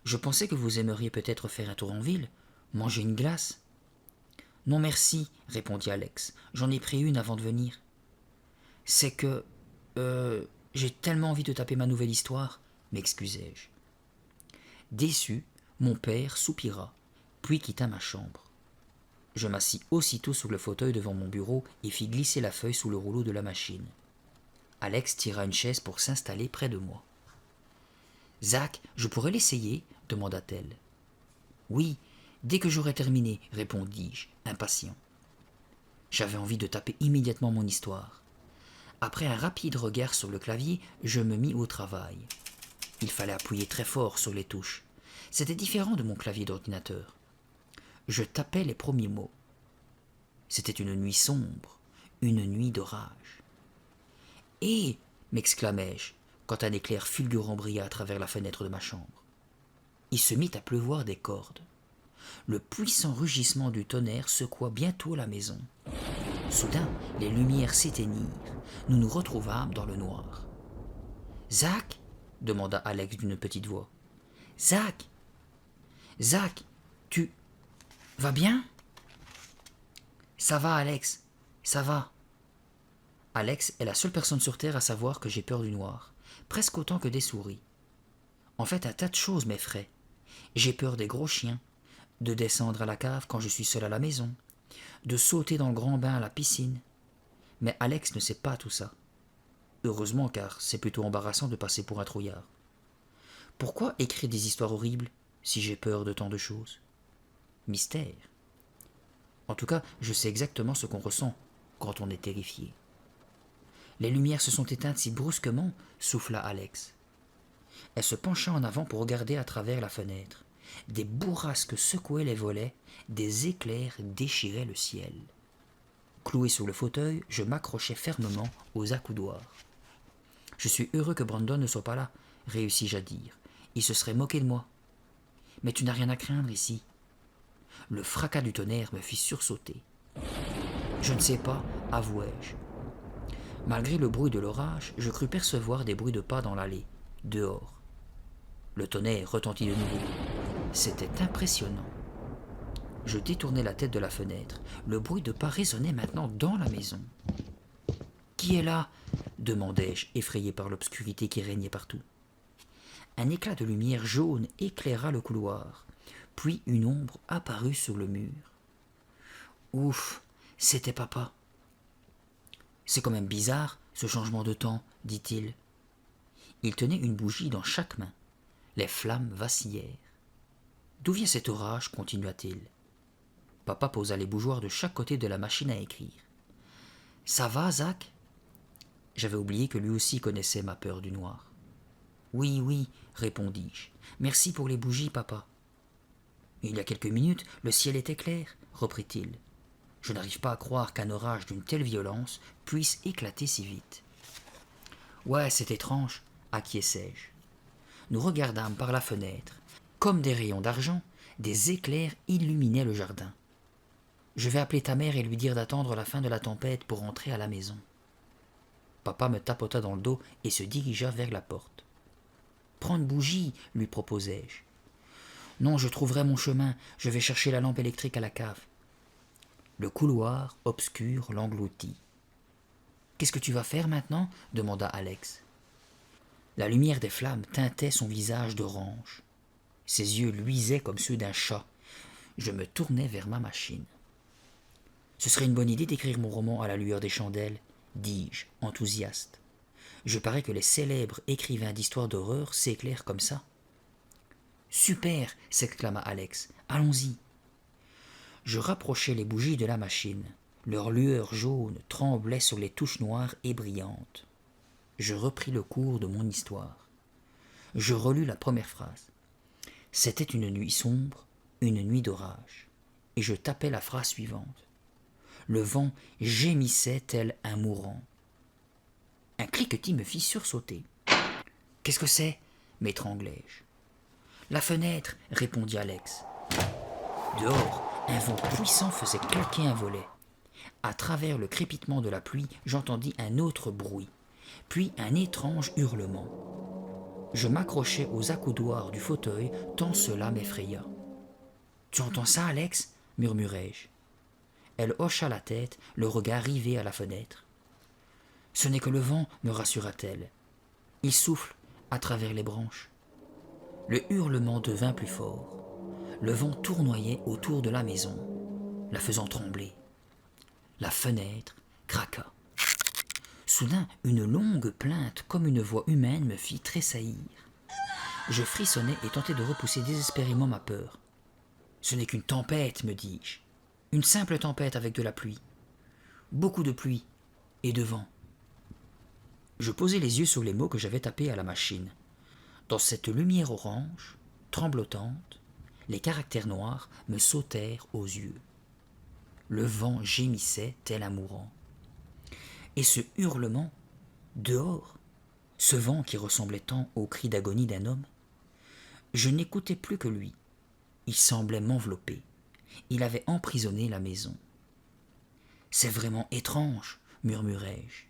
Je pensais que vous aimeriez peut-être faire un tour en ville, manger une glace. Non merci, répondit Alex. J'en ai pris une avant de venir. C'est que... j'ai tellement envie de taper ma nouvelle histoire, m'excusai-je. Déçu, mon père soupira, puis quitta ma chambre. Je m'assis aussitôt sur le fauteuil devant mon bureau et fis glisser la feuille sous le rouleau de la machine. Alex tira une chaise pour s'installer près de moi. « Zach, je pourrais l'essayer ?» demanda-t-elle. « Oui, dès que j'aurai terminé, répondis-je, impatient. J'avais envie de taper immédiatement mon histoire. Après un rapide regard sur le clavier, je me mis au travail. Il fallait appuyer très fort sur les touches. C'était différent de mon clavier d'ordinateur. Je tapais les premiers mots. C'était une nuit sombre, une nuit d'orage. « Hé !» m'exclamai-je, quand un éclair fulgurant brilla à travers la fenêtre de ma chambre. Il se mit à pleuvoir des cordes. Le puissant rugissement du tonnerre secoua bientôt la maison. Soudain, les lumières s'éteignirent. Nous nous retrouvâmes dans le noir. « Zach ?» demanda Alex d'une petite voix. « Zach ! Zach, tu vas bien ?»« Ça va, Alex, ça va. » Alex est la seule personne sur Terre à savoir que j'ai peur du noir, presque autant que des souris. En fait, un tas de choses m'effraient. J'ai peur des gros chiens, de descendre à la cave quand je suis seul à la maison, de sauter dans le grand bain à la piscine. Mais Alex ne sait pas tout ça. Heureusement, car c'est plutôt embarrassant de passer pour un trouillard. Pourquoi écrire des histoires horribles si j'ai peur de tant de choses ? Mystère. En tout cas, je sais exactement ce qu'on ressent quand on est terrifié. Les lumières se sont éteintes si brusquement, souffla Alex. Elle se pencha en avant pour regarder à travers la fenêtre. Des bourrasques secouaient les volets, des éclairs déchiraient le ciel. Cloué sur le fauteuil, je m'accrochai fermement aux accoudoirs. « Je suis heureux que Brandon ne soit pas là, » réussis-je à dire. « Il se serait moqué de moi. »« Mais tu n'as rien à craindre ici. » Le fracas du tonnerre me fit sursauter. « Je ne sais pas, avouai-je. » Malgré le bruit de l'orage, je crus percevoir des bruits de pas dans l'allée, dehors. Le tonnerre retentit de nouveau. C'était impressionnant. Je détournai la tête de la fenêtre. Le bruit de pas résonnait maintenant dans la maison. « Qui est là ?» demandai-je, effrayé par l'obscurité qui régnait partout. Un éclat de lumière jaune éclaira le couloir, puis une ombre apparut sur le mur. Ouf, c'était papa. C'est quand même bizarre, ce changement de temps, dit-il. Il tenait une bougie dans chaque main. Les flammes vacillèrent. D'où vient cet orage, continua-t-il. Papa posa les bougeoirs de chaque côté de la machine à écrire. Ça va, Zach ? J'avais oublié que lui aussi connaissait ma peur du noir. Oui, oui, répondis-je. Merci pour les bougies, papa. Il y a quelques minutes, le ciel était clair, reprit-il. Je n'arrive pas à croire qu'un orage d'une telle violence puisse éclater si vite. Ouais, c'est étrange, acquiesçai-je. Nous regardâmes par la fenêtre. Comme des rayons d'argent, des éclairs illuminaient le jardin. Je vais appeler ta mère et lui dire d'attendre la fin de la tempête pour entrer à la maison. Papa me tapota dans le dos et se dirigea vers la porte. Prends une bougie, lui proposai-je. Non, je trouverai mon chemin, je vais chercher la lampe électrique à la cave. Le couloir obscur l'engloutit. « Qu'est-ce que tu vas faire maintenant » demanda Alex. La lumière des flammes teintait son visage d'orange. Ses yeux luisaient comme ceux d'un chat. Je me tournai vers ma machine. « Ce serait une bonne idée d'écrire mon roman à la lueur des chandelles, dis-je, enthousiaste. Je parie que les célèbres écrivains d'histoires d'horreur s'éclairent comme ça. Super, s'exclama Alex. Allons-y. Je rapprochai les bougies de la machine. Leur lueur jaune tremblait sur les touches noires et brillantes. Je repris le cours de mon histoire. Je relus la première phrase. C'était une nuit sombre, une nuit d'orage. Et je tapai la phrase suivante. Le vent gémissait tel un mourant. Un cliquetis me fit sursauter. « Qu'est-ce que c'est » m'étranglai-je. « La fenêtre » répondit Alex. Dehors, un vent puissant faisait claquer un volet. À travers le crépitement de la pluie, j'entendis un autre bruit, puis un étrange hurlement. Je m'accrochai aux accoudoirs du fauteuil tant cela m'effraya. « Tu entends ça, Alex » murmurai-je. Elle hocha la tête, le regard rivé à la fenêtre. « Ce n'est que le vent, me rassura-t-elle. Il souffle à travers les branches. » Le hurlement devint plus fort. Le vent tournoyait autour de la maison, la faisant trembler. La fenêtre craqua. Soudain, une longue plainte comme une voix humaine me fit tressaillir. Je frissonnai et tentai de repousser désespérément ma peur. « Ce n'est qu'une tempête, me dis-je. Une simple tempête avec de la pluie. Beaucoup de pluie et de vent. » Je posai les yeux sur les mots que j'avais tapés à la machine. Dans cette lumière orange, tremblotante, les caractères noirs me sautèrent aux yeux. Le vent gémissait tel un mourant. Et ce hurlement, dehors, ce vent qui ressemblait tant au cri d'agonie d'un homme, je n'écoutais plus que lui. Il semblait m'envelopper. Il avait emprisonné la maison. « C'est vraiment étrange, » murmurai-je.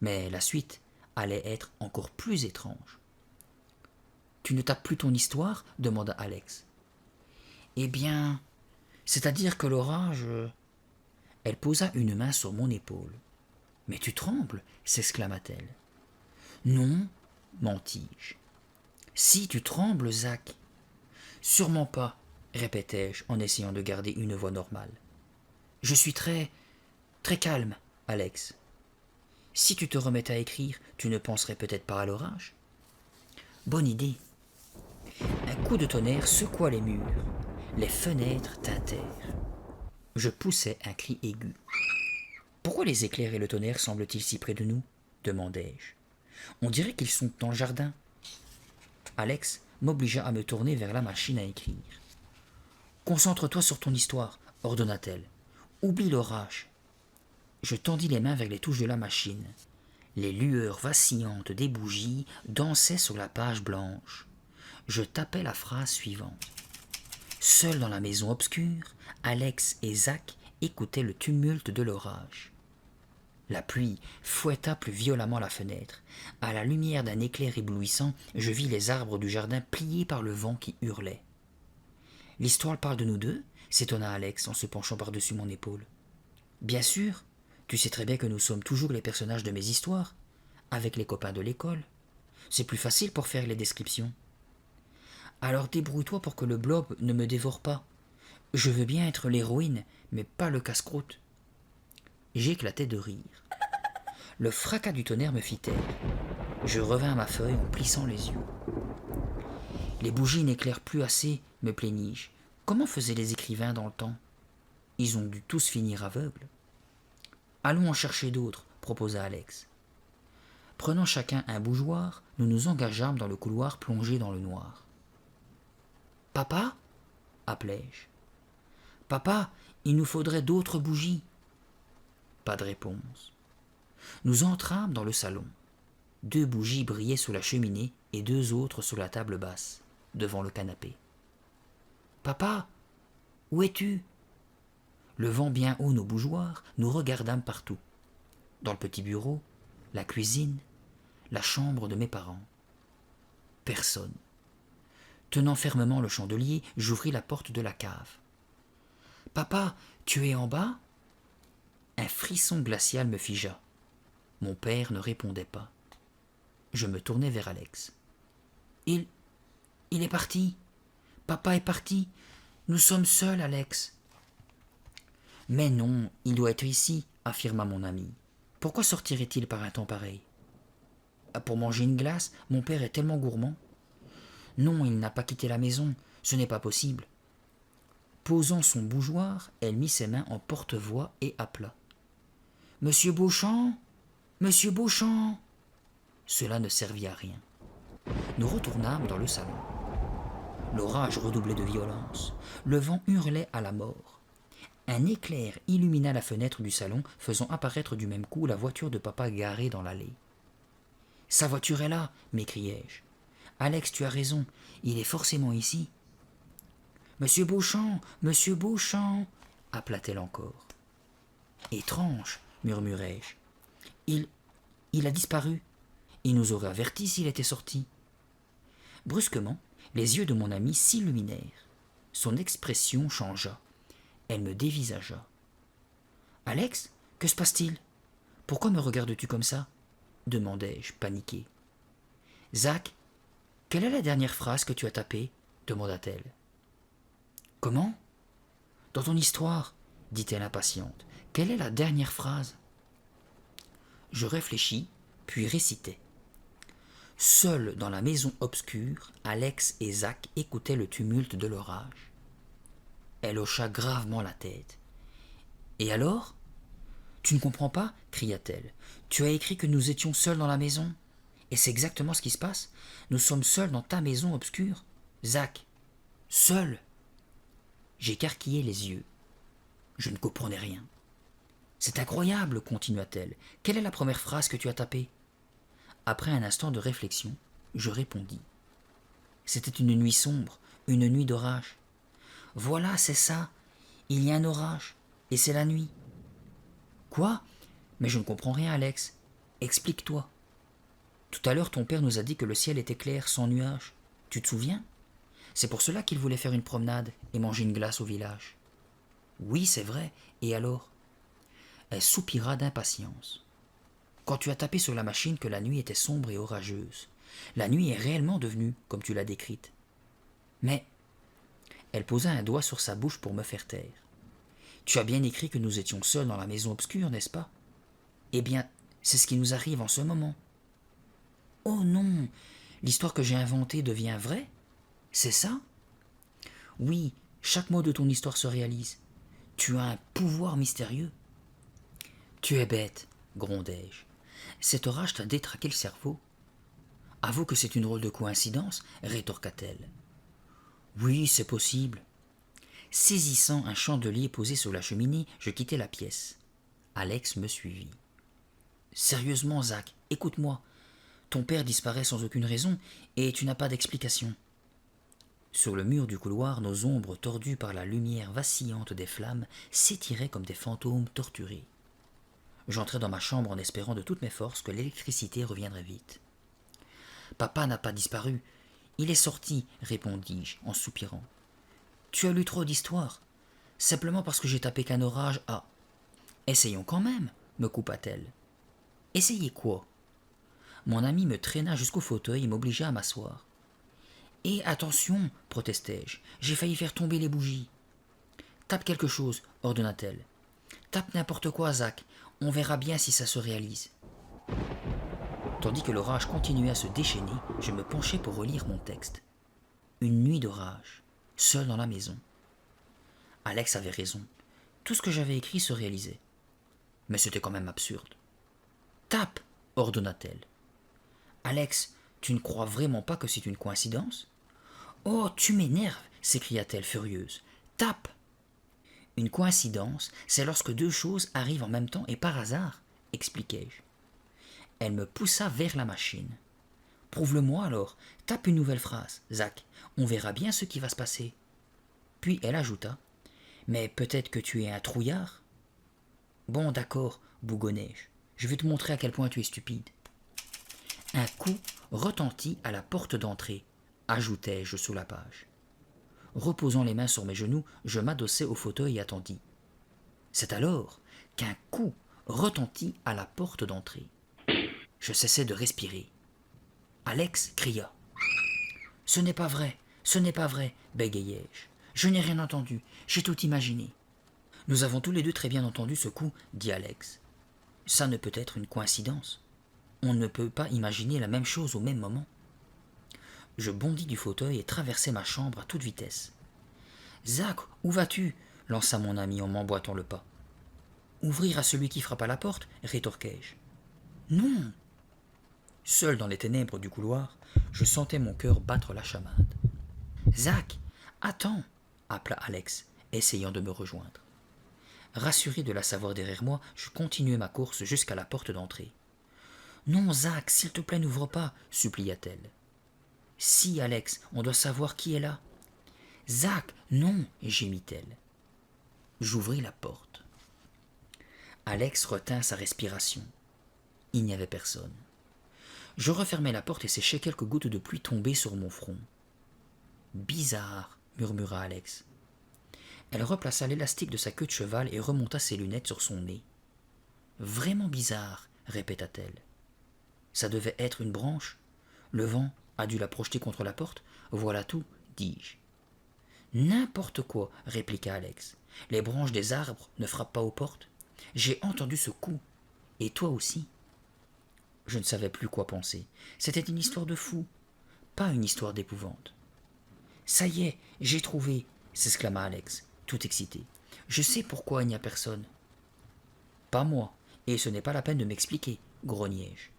Mais la suite allait être encore plus étrange. « Tu ne tapes plus ton histoire » demanda Alex. « Eh bien, c'est-à-dire que l'orage... » Elle posa une main sur mon épaule. « Mais tu trembles » s'exclama-t-elle. « Non, mentis-je. »« Si tu trembles, Zach. »« Sûrement pas, » répétai-je en essayant de garder une voix normale. « Je suis très calme, Alex. Si tu te remettais à écrire, tu ne penserais peut-être pas à l'orage. » Bonne idée. Un coup de tonnerre secoua les murs. Les fenêtres tintèrent. Je poussai un cri aigu. « Pourquoi les éclairs et le tonnerre semblent-ils si près de nous ?» demandai-je. « On dirait qu'ils sont dans le jardin. » Alex m'obligea à me tourner vers la machine à écrire. « Concentre-toi sur ton histoire, » ordonna-t-elle. « Oublie l'orage. » Je tendis les mains vers les touches de la machine. Les lueurs vacillantes des bougies dansaient sur la page blanche. Je tapai la phrase suivante. Seuls dans la maison obscure, Alex et Zach écoutaient le tumulte de l'orage. La pluie fouetta plus violemment la fenêtre. À la lumière d'un éclair éblouissant, je vis les arbres du jardin pliés par le vent qui hurlait. « L'histoire parle de nous deux » s'étonna Alex en se penchant par-dessus mon épaule. « Bien sûr, tu sais très bien que nous sommes toujours les personnages de mes histoires, avec les copains de l'école. C'est plus facile pour faire les descriptions. Alors débrouille-toi pour que le blob ne me dévore pas. Je veux bien être l'héroïne, mais pas le casse-croûte. » J'éclatai de rire. Le fracas du tonnerre me fit taire. Je revins à ma feuille en plissant les yeux. « Les bougies n'éclairent plus assez, » me plaignis-je. « Comment faisaient les écrivains dans le temps ? Ils ont dû tous finir aveugles. »« Allons en chercher d'autres, » proposa Alex. Prenant chacun un bougeoir, nous nous engageâmes dans le couloir plongé dans le noir. « Papa » appelai-je. « Papa, il nous faudrait d'autres bougies. » Pas de réponse. Nous entrâmes dans le salon. 2 bougies brillaient sous la cheminée et 2 autres sur la table basse, devant le canapé. « Papa, où es-tu » Levant bien haut nos bougeoirs, nous regardâmes partout. Dans le petit bureau, la cuisine, la chambre de mes parents. Personne. Tenant fermement le chandelier, j'ouvris la porte de la cave. Papa, tu es en bas ?» Un frisson glacial me figea. Mon père ne répondait pas. Je me tournai vers Alex. Il est parti. Papa est parti. Nous sommes seuls, Alex. » « Mais non, il doit être ici, » affirma mon ami. « Pourquoi sortirait-il par un temps pareil ? » ?»« Pour manger une glace, mon père est tellement gourmand. »« Non, il n'a pas quitté la maison, ce n'est pas possible. » Posant son bougeoir, elle mit ses mains en porte-voix et appela. « Monsieur Beauchamp ! Monsieur Beauchamp !» Cela ne servit à rien. Nous retournâmes dans le salon. L'orage redoublait de violence. Le vent hurlait à la mort. Un éclair illumina la fenêtre du salon, faisant apparaître du même coup la voiture de papa garée dans l'allée. « Sa voiture est là !» m'écriai-je. « Alex, tu as raison, il est forcément ici. »« Monsieur Beauchamp, Monsieur Beauchamp !» appela-t-elle encore. « Étrange !» murmurai-je. « Il a disparu. Il nous aurait avertis s'il était sorti. » Brusquement, les yeux de mon amie s'illuminèrent. Son expression changea. Elle me dévisagea. « Alex, que se passe-t-il ? Pourquoi me regardes-tu comme ça ?» demandai-je, paniqué. « Zach, quelle est la dernière phrase que tu as tapée ?» demanda-t-elle. « Comment ? Dans ton histoire, dit-elle impatiente. Quelle est la dernière phrase ? » Je réfléchis, puis récitai. Seuls dans la maison obscure, Alex et Zach écoutaient le tumulte de l'orage. Elle hocha gravement la tête. « Et alors ? Tu ne comprends pas ?» cria-t-elle. « Tu as écrit que nous étions seuls dans la maison. Et c'est exactement ce qui se passe. Nous sommes seuls dans ta maison obscure. Zach, seuls !» J'écarquillai les yeux. Je ne comprenais rien. « C'est incroyable !» continua-t-elle. « Quelle est la première phrase que tu as tapée ?» Après un instant de réflexion, je répondis. C'était une nuit sombre, une nuit d'orage. Voilà, c'est ça. Il y a un orage, et c'est la nuit. Quoi ? Mais je ne comprends rien, Alex. Explique-toi. Tout à l'heure, ton père nous a dit que le ciel était clair, sans nuages. Tu te souviens ? C'est pour cela qu'il voulait faire une promenade et manger une glace au village. Oui, c'est vrai. Et alors ? Elle soupira d'impatience. Quand tu as tapé sur la machine que la nuit était sombre et orageuse, la nuit est réellement devenue comme tu l'as décrite. Mais elle posa un doigt sur sa bouche pour me faire taire. Tu as bien écrit que nous étions seuls dans la maison obscure, n'est-ce pas ? Eh bien, c'est ce qui nous arrive en ce moment. Oh non, l'histoire que j'ai inventée devient vraie ? C'est ça ? Oui, chaque mot de ton histoire se réalise. Tu as un pouvoir mystérieux. Tu es bête, grondai-je. Cet orage t'a détraqué le cerveau. Avoue que c'est une drôle de coïncidence, rétorqua-t-elle. Oui, c'est possible. Saisissant un chandelier posé sur la cheminée, je quittai la pièce. Alex me suivit. Sérieusement, Zach, écoute-moi. Ton père disparaît sans aucune raison et tu n'as pas d'explication. Sur le mur du couloir, nos ombres tordues par la lumière vacillante des flammes s'étiraient comme des fantômes torturés. J'entrai dans ma chambre en espérant de toutes mes forces que l'électricité reviendrait vite. Papa n'a pas disparu. Il est sorti, répondis-je en soupirant. Tu as lu trop d'histoires. Simplement parce que j'ai tapé qu'un orage a. Essayons quand même, me coupa-t-elle. Essayez quoi ? Mon ami me traîna jusqu'au fauteuil et m'obligea à m'asseoir. Et attention, protestai-je, j'ai failli faire tomber les bougies. Tape quelque chose, ordonna-t-elle. Tape n'importe quoi, Zach, on verra bien si ça se réalise. Tandis que l'orage continuait à se déchaîner, je me penchai pour relire mon texte. Une nuit d'orage, seul dans la maison. Alex avait raison. Tout ce que j'avais écrit se réalisait. Mais c'était quand même absurde. Tape, ordonna-t-elle. Alex, tu ne crois vraiment pas que c'est une coïncidence ? Oh, tu m'énerves, s'écria-t-elle furieuse. Tape ! Une coïncidence, c'est lorsque deux choses arrivent en même temps et par hasard, expliquai-je. Elle me poussa vers la machine. Prouve-le-moi alors, tape une nouvelle phrase, Zach, on verra bien ce qui va se passer. Puis elle ajouta, mais peut-être que tu es un trouillard ? Bon, d'accord, bougonnai-je, je vais te montrer à quel point tu es stupide. Un coup retentit à la porte d'entrée, ajoutai-je sous la page. Reposant les mains sur mes genoux, je m'adossai au fauteuil et attendis. C'est alors qu'un coup retentit à la porte d'entrée. Je cessai de respirer. Alex cria. « Ce n'est pas vrai, ce n'est pas vrai, bégayai-je. Je n'ai rien entendu, j'ai tout imaginé. » Nous avons tous les deux très bien entendu ce coup, dit Alex. Ça ne peut être une coïncidence. On ne peut pas imaginer la même chose au même moment. Je bondis du fauteuil et traversai ma chambre à toute vitesse. Zach, où vas-tu lança mon ami en m'emboîtant le pas. Ouvrir à celui qui frappe à la porte, rétorquai-je. Non. Seul dans les ténèbres du couloir, je sentais mon cœur battre la chamade. Zach, attends, appela Alex, essayant de me rejoindre. Rassuré de la savoir derrière moi, je continuai ma course jusqu'à la porte d'entrée. Non, Zach, s'il te plaît, n'ouvre pas, supplia-t-elle. Si, Alex, on doit savoir qui est là. Zach, non, gémit-elle. J'ouvris la porte. Alex retint sa respiration. Il n'y avait personne. Je refermai la porte et séchai quelques gouttes de pluie tombées sur mon front. Bizarre, murmura Alex. Elle replaça l'élastique de sa queue de cheval et remonta ses lunettes sur son nez. Vraiment bizarre, répéta-t-elle. Ça devait être une branche. Le vent a dû la projeter contre la porte. Voilà tout, dis-je. N'importe quoi, répliqua Alex. Les branches des arbres ne frappent pas aux portes. J'ai entendu ce coup. Et toi aussi. Je ne savais plus quoi penser. C'était une histoire de fou, pas une histoire d'épouvante. Ça y est, j'ai trouvé, s'exclama Alex, tout excité. Je sais pourquoi il n'y a personne. Pas moi, et ce n'est pas la peine de m'expliquer, grognai-je.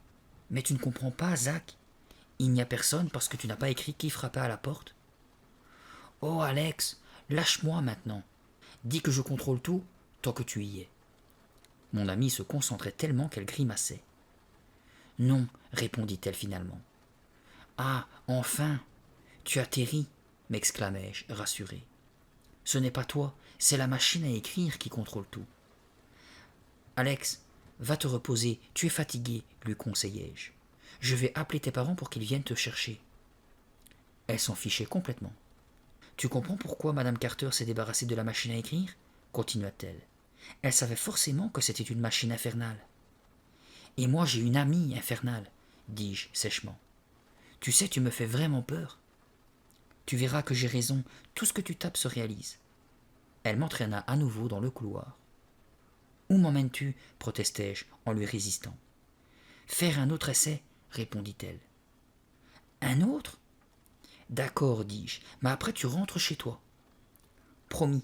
Mais tu ne comprends pas, Zach. Il n'y a personne parce que tu n'as pas écrit qui frappait à la porte. Oh, Alex, lâche-moi maintenant. Dis que je contrôle tout tant que tu y es. Mon amie se concentrait tellement qu'elle grimaçait. Non, répondit-elle finalement. Ah, enfin, tu atterris, m'exclamai-je, rassuré. Ce n'est pas toi, c'est la machine à écrire qui contrôle tout. Alex, va te reposer, tu es fatigué, lui conseillai-je. Je vais appeler tes parents pour qu'ils viennent te chercher. Elle s'en fichait complètement. Tu comprends pourquoi Madame Carter s'est débarrassée de la machine à écrire continua-t-elle. Elle savait forcément que c'était une machine infernale. Et moi j'ai une amie infernale, dis-je sèchement. Tu sais, tu me fais vraiment peur. Tu verras que j'ai raison, tout ce que tu tapes se réalise. Elle m'entraîna à nouveau dans le couloir. Où m'emmènes-tu protestai-je en lui résistant. Faire un autre essai, répondit-elle. Un autre? D'accord, dis-je, mais après tu rentres chez toi. Promis,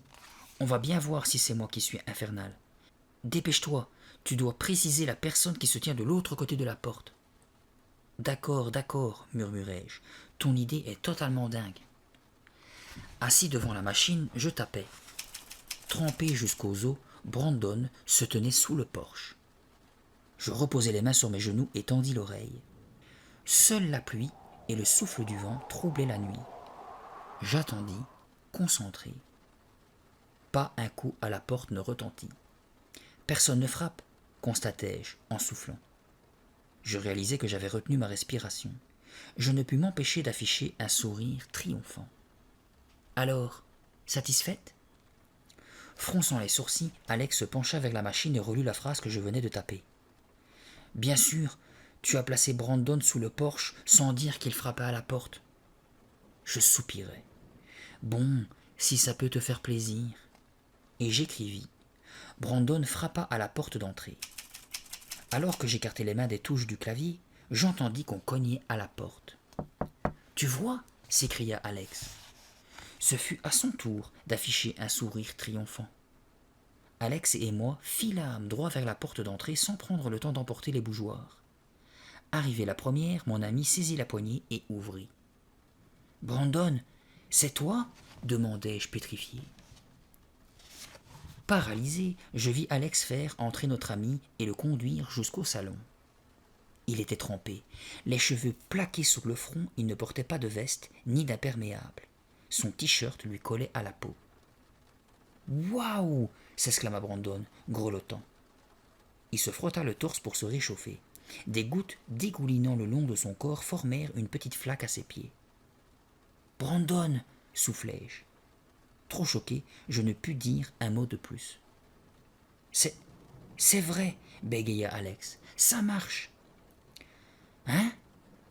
on va bien voir si c'est moi qui suis infernal. Dépêche-toi, tu dois préciser la personne qui se tient de l'autre côté de la porte. D'accord, murmurai-je, ton idée est totalement dingue. Assis devant la machine, je tapais. Trempé jusqu'aux os, Brandon se tenait sous le porche. Je reposai les mains sur mes genoux et tendis l'oreille. Seule la pluie et le souffle du vent troublaient la nuit. J'attendis, concentré. Pas un coup à la porte ne retentit. Personne ne frappe, constatai-je en soufflant. Je réalisai que j'avais retenu ma respiration. Je ne pus m'empêcher d'afficher un sourire triomphant. Alors, satisfaite? Fronçant les sourcils, Alex se pencha vers la machine et relut la phrase que je venais de taper. Bien sûr, tu as placé Brandon sous le porche sans dire qu'il frappait à la porte. Je soupirai. Bon, si ça peut te faire plaisir. Et j'écrivis. Brandon frappa à la porte d'entrée. Alors que j'écartais les mains des touches du clavier, j'entendis qu'on cognait à la porte. Tu vois, s'écria Alex. Ce fut à son tour d'afficher un sourire triomphant. Alex et moi filâmes droit vers la porte d'entrée sans prendre le temps d'emporter les bougeoirs. Arrivée la première, mon ami saisit la poignée et ouvrit. « Brandon, c'est toi » demandai-je pétrifié. Paralysé, je vis Alex faire entrer notre ami et le conduire jusqu'au salon. Il était trempé, les cheveux plaqués sur le front, il ne portait pas de veste ni d'imperméable. Son t-shirt lui collait à la peau. « Waouh !» s'exclama Brandon, grelottant. Il se frotta le torse pour se réchauffer. Des gouttes dégoulinant le long de son corps formèrent une petite flaque à ses pieds. « Brandon !» soufflai-je. Trop choqué, je ne pus dire un mot de plus. C'est vrai, bégaya Alex. Ça marche. Hein?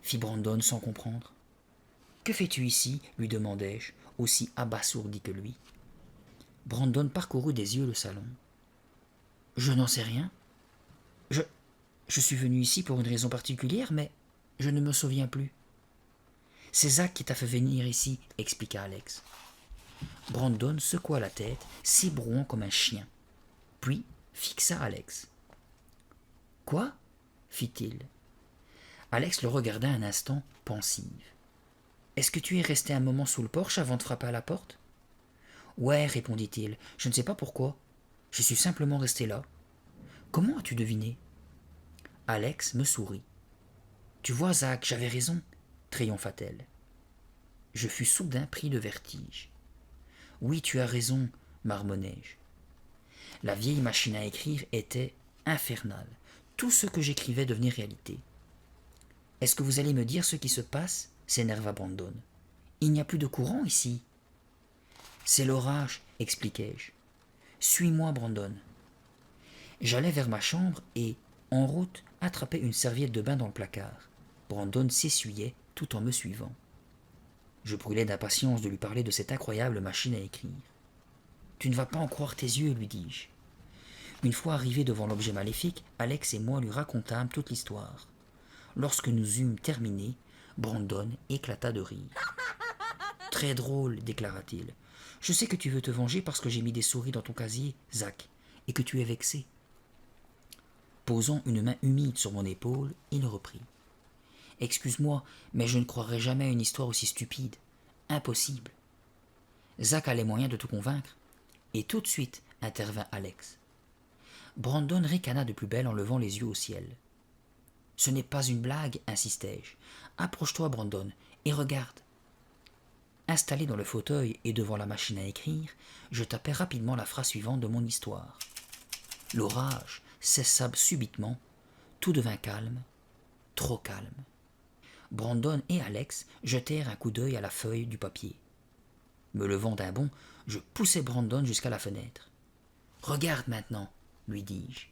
Fit Brandon sans comprendre. Que fais-tu ici? Lui demandai-je, aussi abasourdi que lui. Brandon parcourut des yeux le salon. Je n'en sais rien. Je, je suis venu ici pour une raison particulière, mais je ne me souviens plus. C'est Zach qui t'a fait venir ici, expliqua Alex. Brandon secoua la tête, s'ébrouant comme un chien, puis fixa Alex. Quoi? fit-il. Alex le regarda un instant, pensive. Est-ce que tu es resté un moment sous le porche avant de frapper à la porte? Ouais, répondit-il, je ne sais pas pourquoi. Je suis simplement resté là. Comment as-tu deviné? Alex me sourit. Tu vois, Zach, j'avais raison, triompha-t-elle. Je fus soudain pris de vertige. Oui, tu as raison, marmonnai-je. La vieille machine à écrire était infernale. Tout ce que j'écrivais devenait réalité. Est-ce que vous allez me dire ce qui se passe? S'énerva Brandon. Il n'y a plus de courant ici. C'est l'orage, expliquai-je. Suis-moi, Brandon. J'allai vers ma chambre et, en route, attrapai une serviette de bain dans le placard. Brandon s'essuyait tout en me suivant. Je brûlais d'impatience de lui parler de cette incroyable machine à écrire. Tu ne vas pas en croire tes yeux, lui dis-je. Une fois arrivés devant l'objet maléfique, Alex et moi lui racontâmes toute l'histoire. Lorsque nous eûmes terminé, Brandon éclata de rire. Très drôle, déclara-t-il. Je sais que tu veux te venger parce que j'ai mis des souris dans ton casier, Zach, et que tu es vexé. Posant une main humide sur mon épaule, il reprit. Excuse-moi, mais je ne croirais jamais à une histoire aussi stupide. Impossible. Zach a les moyens de te convaincre. Et tout de suite, intervint Alex. Brandon ricana de plus belle en levant les yeux au ciel. Ce n'est pas une blague, insistai-je. Approche-toi, Brandon, et regarde. Installé dans le fauteuil et devant la machine à écrire, je tapai rapidement la phrase suivante de mon histoire. L'orage cessa subitement, tout devint calme, trop calme. Brandon et Alex jetèrent un coup d'œil à la feuille du papier. Me levant d'un bond, je poussai Brandon jusqu'à la fenêtre. « Regarde maintenant, lui dis-je. »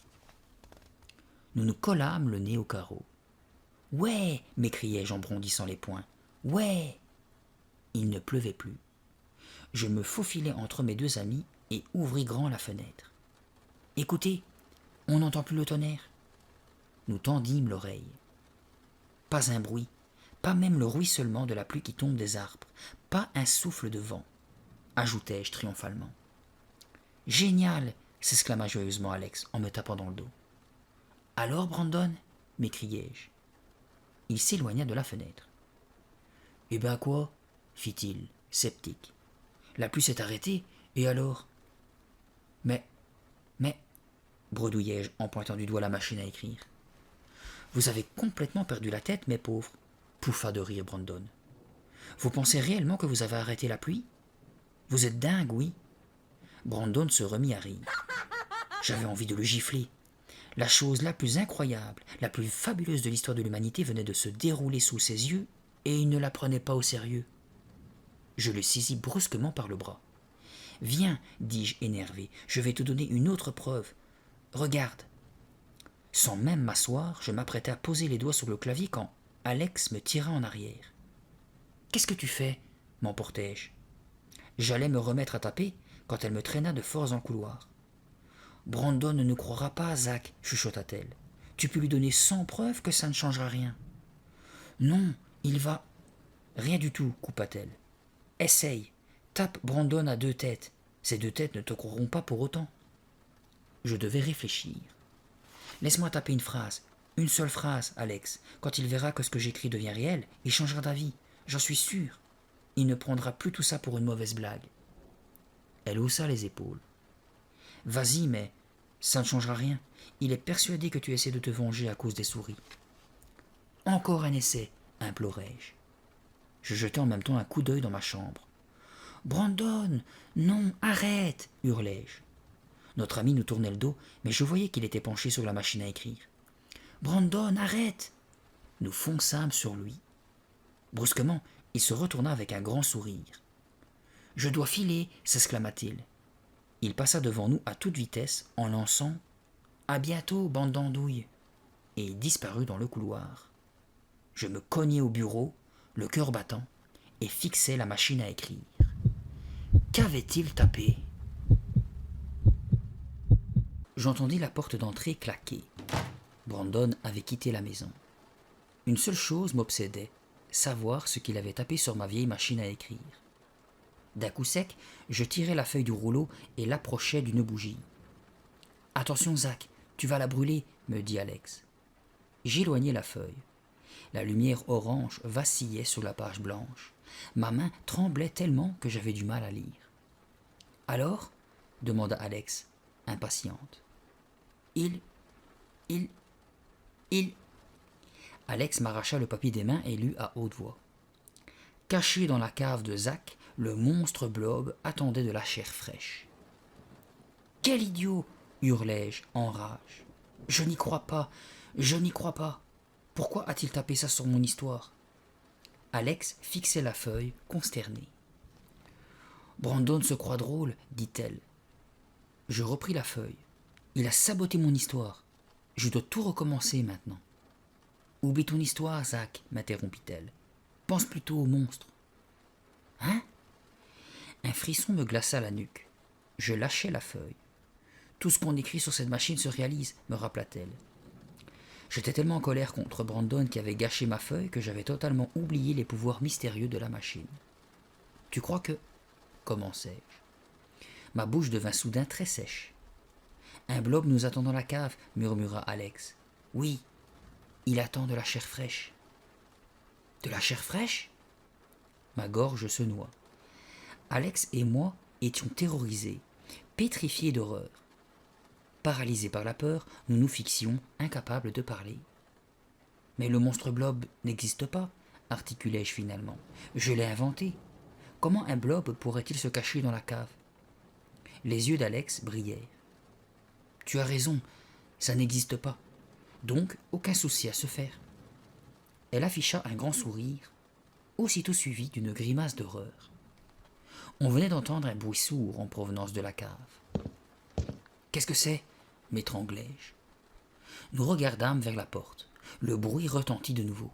Nous nous collâmes le nez au carreau. « Ouais » m'écriai-je en brandissant les poings. « Ouais » Il ne pleuvait plus. Je me faufilai entre mes deux amis et ouvris grand la fenêtre. « Écoutez, on n'entend plus le tonnerre. » Nous tendîmes l'oreille. Pas un bruit, pas même le ruissellement de la pluie qui tombe des arbres, pas un souffle de vent, ajoutai-je triomphalement. « Génial !» s'exclama joyeusement Alex en me tapant dans le dos. « Alors, Brandon » m'écriai-je. Il s'éloigna de la fenêtre. « Eh ben quoi ?» fit-il, sceptique. « La pluie s'est arrêtée, et alors ?»« Mais, bredouillai-je en pointant du doigt la machine à écrire. « Vous avez complètement perdu la tête, mes pauvres, pouffa de rire Brandon. Vous pensez réellement que vous avez arrêté la pluie? Vous êtes dingue, oui. Brandon se remit à rire. J'avais envie de le gifler. La chose la plus incroyable, la plus fabuleuse de l'histoire de l'humanité venait de se dérouler sous ses yeux, et il ne la prenait pas au sérieux. Je le saisis brusquement par le bras. « Viens, dis-je énervé, je vais te donner une autre preuve. Regarde. » Sans même m'asseoir, je m'apprêtais à poser les doigts sur le clavier quand Alex me tira en arrière. « Qu'est-ce que tu fais » m'emportai-je. J'allais me remettre à taper quand elle me traîna de force dans le couloir. « Brandon ne nous croira pas, Zach, chuchota-t-elle. Tu peux lui donner 100 preuves que ça ne changera rien. »« Non, il va... » »« Rien du tout, coupa-t-elle. « Essaye, tape Brandon à 2 têtes. Ces 2 têtes ne te croiront pas pour autant. » Je devais réfléchir. « Laisse-moi taper une phrase, une seule phrase, Alex. Quand il verra que ce que j'écris devient réel, il changera d'avis. J'en suis sûr. Il ne prendra plus tout ça pour une mauvaise blague. » Elle haussa les épaules. « Vas-y, mais ça ne changera rien. Il est persuadé que tu essaies de te venger à cause des souris. »« Encore un essai, implorai-je. Je jetai en même temps un coup d'œil dans ma chambre. « Brandon, non, arrête !» hurlai-je. Notre ami nous tournait le dos, mais je voyais qu'il était penché sur la machine à écrire. « Brandon, arrête !» Nous fonçâmes sur lui. Brusquement, il se retourna avec un grand sourire. « Je dois filer, s'exclama-t-il. Il passa devant nous à toute vitesse en lançant À bientôt, bande d'andouilles et disparut dans le couloir. Je me cognai au bureau, le cœur battant, et fixai la machine à écrire. Qu'avait-il tapé? J'entendis la porte d'entrée claquer. Brandon avait quitté la maison. Une seule chose m'obsédait, savoir ce qu'il avait tapé sur ma vieille machine à écrire. D'un coup sec, je tirai la feuille du rouleau et l'approchai d'une bougie. « Attention, Zach, tu vas la brûler, me dit Alex. J'éloignai la feuille. La lumière orange vacillait sur la page blanche. Ma main tremblait tellement que j'avais du mal à lire. « Alors ?» demanda Alex, impatiente. Il... Alex m'arracha le papier des mains et lut à haute voix. Caché dans la cave de Zach, le monstre blob attendait de la chair fraîche. « Quel idiot !» hurlai-je en rage. « Je n'y crois pas, je n'y crois pas. Pourquoi a-t-il tapé ça sur mon histoire ?» Alex fixait la feuille, consternée. « Brandon se croit drôle, dit-elle. » Je repris la feuille. « Il a saboté mon histoire. Je dois tout recommencer maintenant. »« Oublie ton histoire, Zach, m'interrompit-elle. Pense plutôt au monstre. »« Hein ?» Un frisson me glaça la nuque. Je lâchai la feuille. « Tout ce qu'on écrit sur cette machine se réalise, me rappela-t-elle. » J'étais tellement en colère contre Brandon qui avait gâché ma feuille que j'avais totalement oublié les pouvoirs mystérieux de la machine. « Tu crois que... » commençai-je. Ma bouche devint soudain très sèche. « Un blob nous attend dans la cave, murmura Alex. « Oui, il attend de la chair fraîche. »« De la chair fraîche ?» Ma gorge se noua. Alex et moi étions terrorisés, pétrifiés d'horreur. Paralysés par la peur, nous nous fixions, incapables de parler. « Mais le monstre blob n'existe pas, articulai-je finalement. Je l'ai inventé. Comment un blob pourrait-il se cacher dans la cave ?» Les yeux d'Alex brillaient. « Tu as raison, ça n'existe pas. Donc, aucun souci à se faire. » Elle afficha un grand sourire, aussitôt suivi d'une grimace d'horreur. On venait d'entendre un bruit sourd en provenance de la cave. « Qu'est-ce que c'est ?» m'étranglai-je. Nous regardâmes vers la porte. Le bruit retentit de nouveau.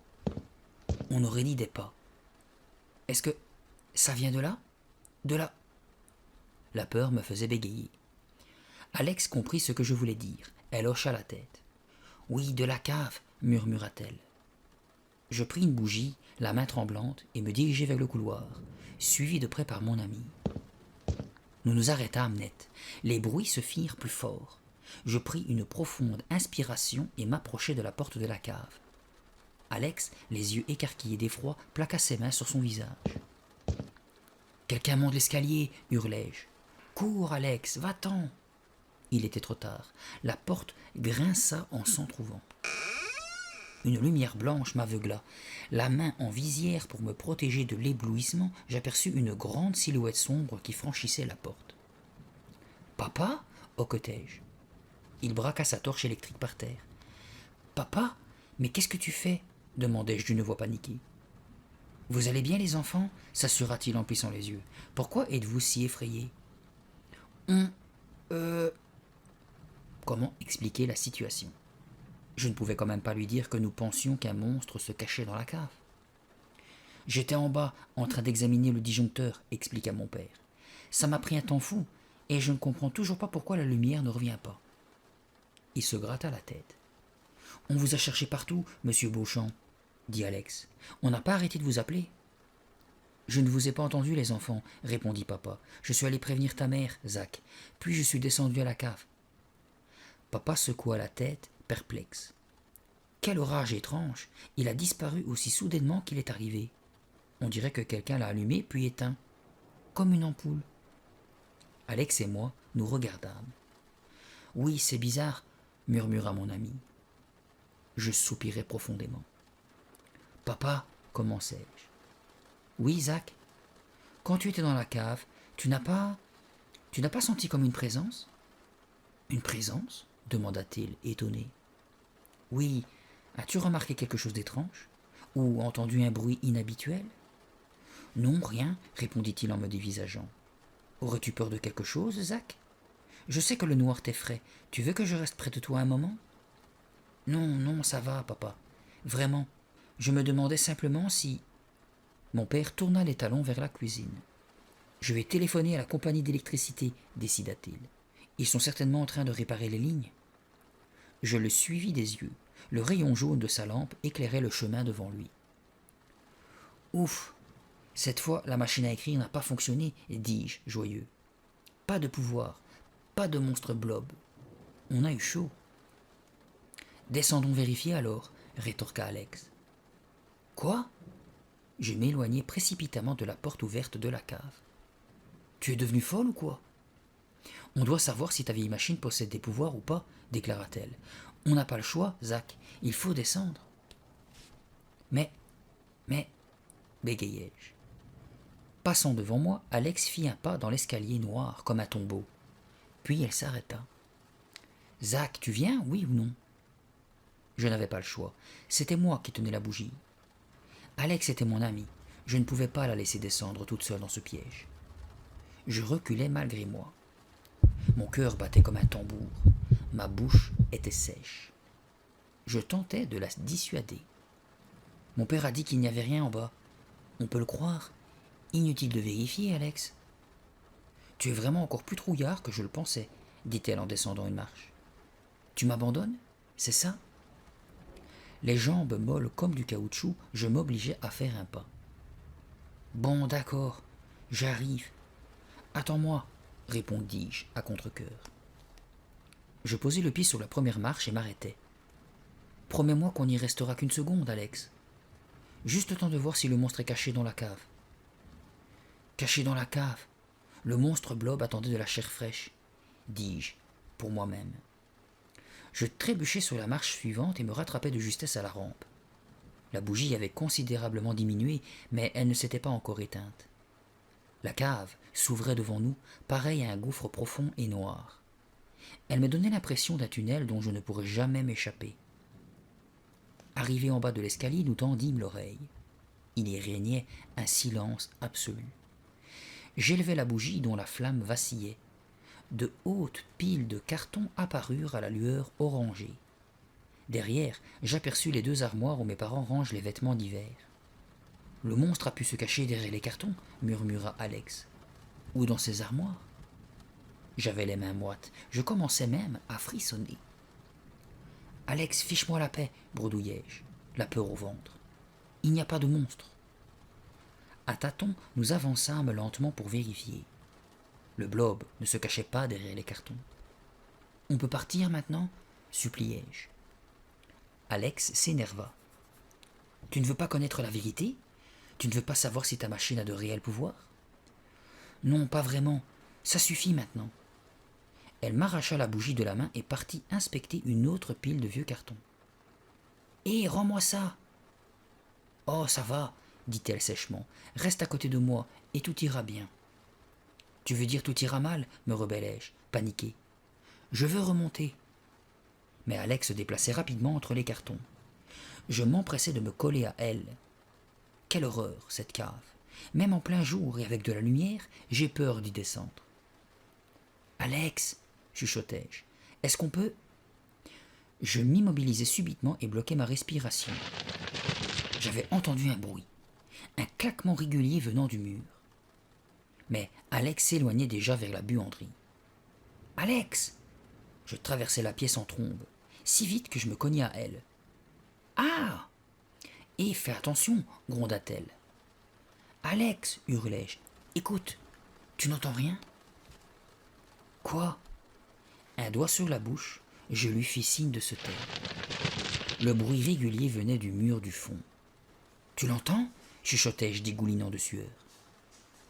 On aurait dit des pas. « Est-ce que ça vient de là ? De là ?» La peur me faisait bégayer. Alex comprit ce que je voulais dire. Elle hocha la tête. « Oui, de la cave, murmura-t-elle. » Je pris une bougie, la main tremblante, et me dirigeai vers le couloir, suivi de près par mon ami. Nous nous arrêtâmes net. Les bruits se firent plus forts. Je pris une profonde inspiration et m'approchai de la porte de la cave. Alex, les yeux écarquillés d'effroi, plaqua ses mains sur son visage. « Quelqu'un monte l'escalier !» hurlai-je. « Cours, Alex, va-t'en !» Il était trop tard. La porte grinça en s'entrouvant. Une lumière blanche m'aveugla. La main en visière pour me protéger de l'éblouissement, j'aperçus une grande silhouette sombre qui franchissait la porte. « Papa ?» hoquetai-je. Il braqua sa torche électrique par terre. « Papa, mais qu'est-ce que tu fais ?» demandai-je d'une voix paniquée. « Vous allez bien, les enfants ?» s'assura-t-il en plissant les yeux. « Pourquoi êtes-vous si effrayés ?»« Comment expliquer la situation ? Je ne pouvais quand même pas lui dire que nous pensions qu'un monstre se cachait dans la cave. « J'étais en bas, en train d'examiner le disjoncteur, » expliqua mon père. « Ça m'a pris un temps fou, et je ne comprends toujours pas pourquoi la lumière ne revient pas. » Il se gratta la tête. « On vous a cherché partout, monsieur Beauchamp, » dit Alex. « On n'a pas arrêté de vous appeler. »« Je ne vous ai pas entendu, les enfants, » répondit papa. « Je suis allé prévenir ta mère, Zach, puis je suis descendu à la cave. » Papa secoua la tête, perplexe. Quel orage étrange! Il a disparu aussi soudainement qu'il est arrivé. On dirait que quelqu'un l'a allumé puis éteint, comme une ampoule. Alex et moi nous regardâmes. « Oui, c'est bizarre, » murmura mon ami. Je soupirai profondément. « Papa, » commençai-je. « Oui, Zach, quand tu étais dans la cave, tu n'as pas senti comme une présence ?»« Une présence ?» demanda-t-il, étonné. « Oui, as-tu remarqué quelque chose d'étrange? Ou entendu un bruit inhabituel ? » Non, rien, répondit-il en me dévisageant. Aurais-tu peur de quelque chose, Zach? Je sais que le noir t'effraie. Tu veux que je reste près de toi un moment? Non, non, ça va, papa. Vraiment. Je me demandais simplement si. Mon père tourna les talons vers la cuisine. Je vais téléphoner à la compagnie d'électricité, décida-t-il. Ils sont certainement en train de réparer les lignes. Je le suivis des yeux. Le rayon jaune de sa lampe éclairait le chemin devant lui. Ouf! Cette fois, la machine à écrire n'a pas fonctionné, dis-je, joyeux. Pas de pouvoir, pas de monstre blob. On a eu chaud. Descendons vérifier alors, rétorqua Alex. Quoi? Je m'éloignai précipitamment de la porte ouverte de la cave. Tu es devenue folle ou quoi? On doit savoir si ta vieille machine possède des pouvoirs ou pas, déclara-t-elle. On n'a pas le choix, Zach, il faut descendre. Mais, bégayai-je. Passant devant moi, Alex fit un pas dans l'escalier noir comme un tombeau. Puis elle s'arrêta. Zach, tu viens, oui ou non? Je n'avais pas le choix. C'était moi qui tenais la bougie. Alex était mon ami. Je ne pouvais pas la laisser descendre toute seule dans ce piège. Je reculai malgré moi. Mon cœur battait comme un tambour. Ma bouche était sèche. Je tentais de la dissuader. Mon père a dit qu'il n'y avait rien en bas. On peut le croire. Inutile de vérifier, Alex. Tu es vraiment encore plus trouillard que je le pensais, dit-elle en descendant une marche. Tu m'abandonnes? C'est ça? Les jambes molles comme du caoutchouc, je m'obligeais à faire un pas. Bon, d'accord, j'arrive. Attends-moi, répondis-je à contre-cœur. Je posai le pied sur la première marche et m'arrêtai. Promets-moi qu'on n'y restera qu'une seconde, Alex. Juste le temps de voir si le monstre est caché dans la cave. Caché dans la cave. Le monstre blob attendait de la chair fraîche, dis-je, pour moi-même. Je trébuchai sur la marche suivante et me rattrapai de justesse à la rampe. La bougie avait considérablement diminué, mais elle ne s'était pas encore éteinte. La cave s'ouvrait devant nous, pareille à un gouffre profond et noir. Elle me donnait l'impression d'un tunnel dont je ne pourrais jamais m'échapper. Arrivés en bas de l'escalier, nous tendîmes l'oreille. Il y régnait un silence absolu. J'élevai la bougie dont la flamme vacillait. De hautes piles de cartons apparurent à la lueur orangée. Derrière, j'aperçus les 2 armoires où mes parents rangent les vêtements d'hiver. Le monstre a pu se cacher derrière les cartons, murmura Alex. Ou dans ces armoires? J'avais les mains moites, je commençais même à frissonner. Alex, fiche-moi la paix, bredouillai-je, la peur au ventre. Il n'y a pas de monstre. À tâtons, nous avançâmes lentement pour vérifier. Le blob ne se cachait pas derrière les cartons. On peut partir maintenant? Suppliai-je. Alex s'énerva. Tu ne veux pas connaître la vérité? Tu ne veux pas savoir si ta machine a de réels pouvoirs? Non, pas vraiment. Ça suffit maintenant. Elle m'arracha la bougie de la main et partit inspecter une autre pile de vieux cartons. Hé, rends-moi ça! Oh, ça va, dit-elle sèchement. Reste à côté de moi et tout ira bien. Tu veux dire tout ira mal? Me rebellai-je, paniqué. Je veux remonter. Mais Alex se déplaçait rapidement entre les cartons. Je m'empressai de me coller à elle. Quelle horreur, cette cave. Même en plein jour et avec de la lumière, j'ai peur d'y descendre. Alex, chuchotai-je, est-ce qu'on peut... Je m'immobilisai subitement et bloquai ma respiration. J'avais entendu un bruit, un claquement régulier venant du mur. Mais Alex s'éloignait déjà vers la buanderie. Alex! Je traversai la pièce en trombe, si vite que je me cognai à elle. Ah! Et fais attention, gronda-t-elle. Alex, hurlai-je, écoute, tu n'entends rien? Quoi? Un doigt sur la bouche, je lui fis signe de se taire. Le bruit régulier venait du mur du fond. Tu l'entends? Chuchotai-je dégoulinant de sueur.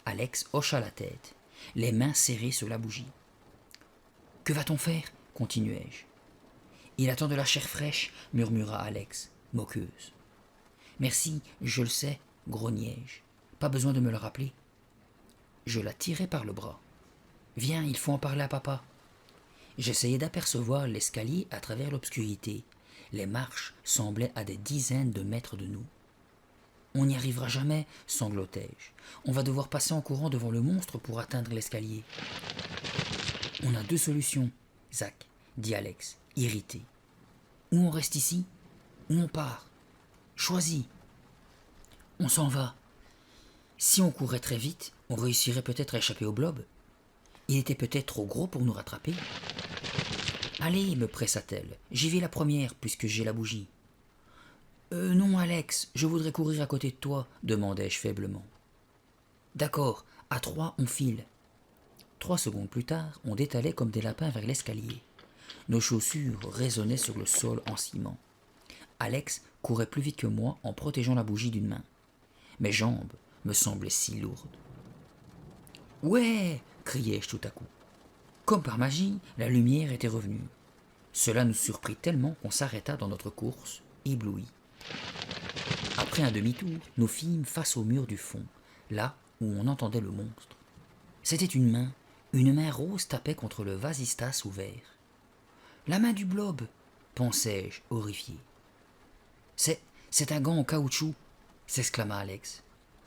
Alex hocha la tête, les mains serrées sur la bougie. Que va-t-on faire? Continuai-je. Il attend de la chair fraîche, murmura Alex, moqueuse. Merci, je le sais, grognai-je. Pas besoin de me le rappeler. Je la tirai par le bras. Viens, il faut en parler à papa. J'essayai d'apercevoir l'escalier à travers l'obscurité. Les marches semblaient à des dizaines de mètres de nous. On n'y arrivera jamais, sanglotai-je. On va devoir passer en courant devant le monstre pour atteindre l'escalier. On a deux solutions, Zach, dit Alex, irrité. Ou on reste ici, ou on part. Choisis. On s'en va. Si on courait très vite, on réussirait peut-être à échapper au blob. Il était peut-être trop gros pour nous rattraper. Allez, me pressa-t-elle, j'y vais la première puisque j'ai la bougie. Non, Alex, je voudrais courir à côté de toi, demandai-je faiblement. D'accord, à 3, on file. 3 secondes plus tard, on détalait comme des lapins vers l'escalier. Nos chaussures résonnaient sur le sol en ciment. Alex courait plus vite que moi en protégeant la bougie d'une main. Mes jambes me semblaient si lourdes. « Ouais !» criai-je tout à coup. Comme par magie, la lumière était revenue. Cela nous surprit tellement qu'on s'arrêta dans notre course, ébloui. Après un demi-tour, nous fîmes face au mur du fond, là où on entendait le monstre. C'était une main rose tapait contre le vasistas ouvert. « La main du blob !» pensai-je, horrifié. « C'est un gant en caoutchouc !» s'exclama Alex.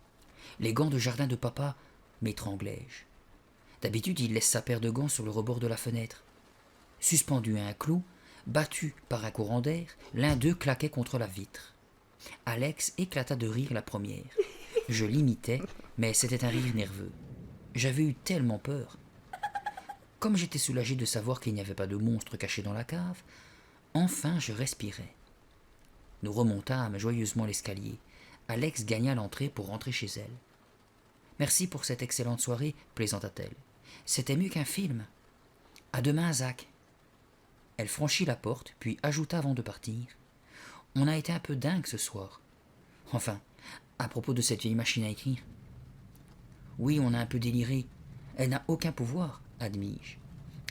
« Les gants de jardin de papa !» m'étranglai-je. D'habitude, il laisse sa paire de gants sur le rebord de la fenêtre. Suspendu à un clou, battu par un courant d'air, l'un d'eux claquait contre la vitre. Alex éclata de rire la première. Je l'imitais, mais c'était un rire nerveux. J'avais eu tellement peur. Comme j'étais soulagé de savoir qu'il n'y avait pas de monstre caché dans la cave, enfin je respirais. Nous remontâmes joyeusement l'escalier. Alex gagna l'entrée pour rentrer chez elle. « Merci pour cette excellente soirée, plaisanta-t-elle. C'était mieux qu'un film. À demain, Zach. » Elle franchit la porte, puis ajouta avant de partir. « On a été un peu dingue ce soir. Enfin, à propos de cette vieille machine à écrire. » « Oui, on a un peu déliré. Elle n'a aucun pouvoir, admis-je.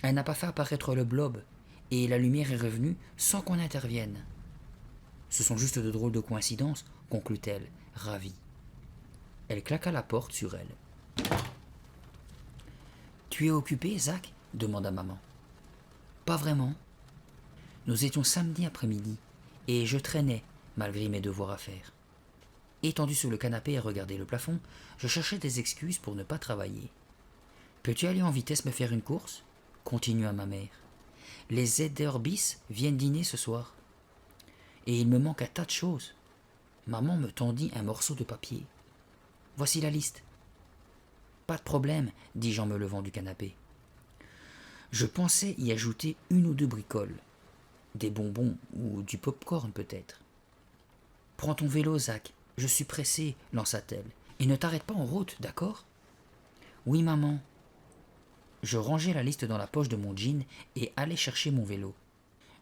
Elle n'a pas fait apparaître le blob, et la lumière est revenue sans qu'on intervienne. »« Ce sont juste de drôles de coïncidences, conclut-elle, ravie. Elle claqua la porte sur elle. « Tu es occupé, Zach ?» demanda maman. « Pas vraiment. Nous étions samedi après-midi, et je traînais, malgré mes devoirs à faire. Étendu sur le canapé à regarder le plafond, je cherchais des excuses pour ne pas travailler. « Peux-tu aller en vitesse me faire une course ?» continua ma mère. « Les Ederbis viennent dîner ce soir. Et il me manque un tas de choses. » Maman me tendit un morceau de papier. « Voici la liste. »« Pas de problème, » dis-je en me levant du canapé. Je pensais y ajouter 1 ou 2 bricoles. Des bonbons ou du pop-corn peut-être. « Prends ton vélo, Zach. Je suis pressée, lança-t-elle. Et ne t'arrête pas en route, d'accord ? » « Oui, maman. » Je rangeai la liste dans la poche de mon jean et allai chercher mon vélo.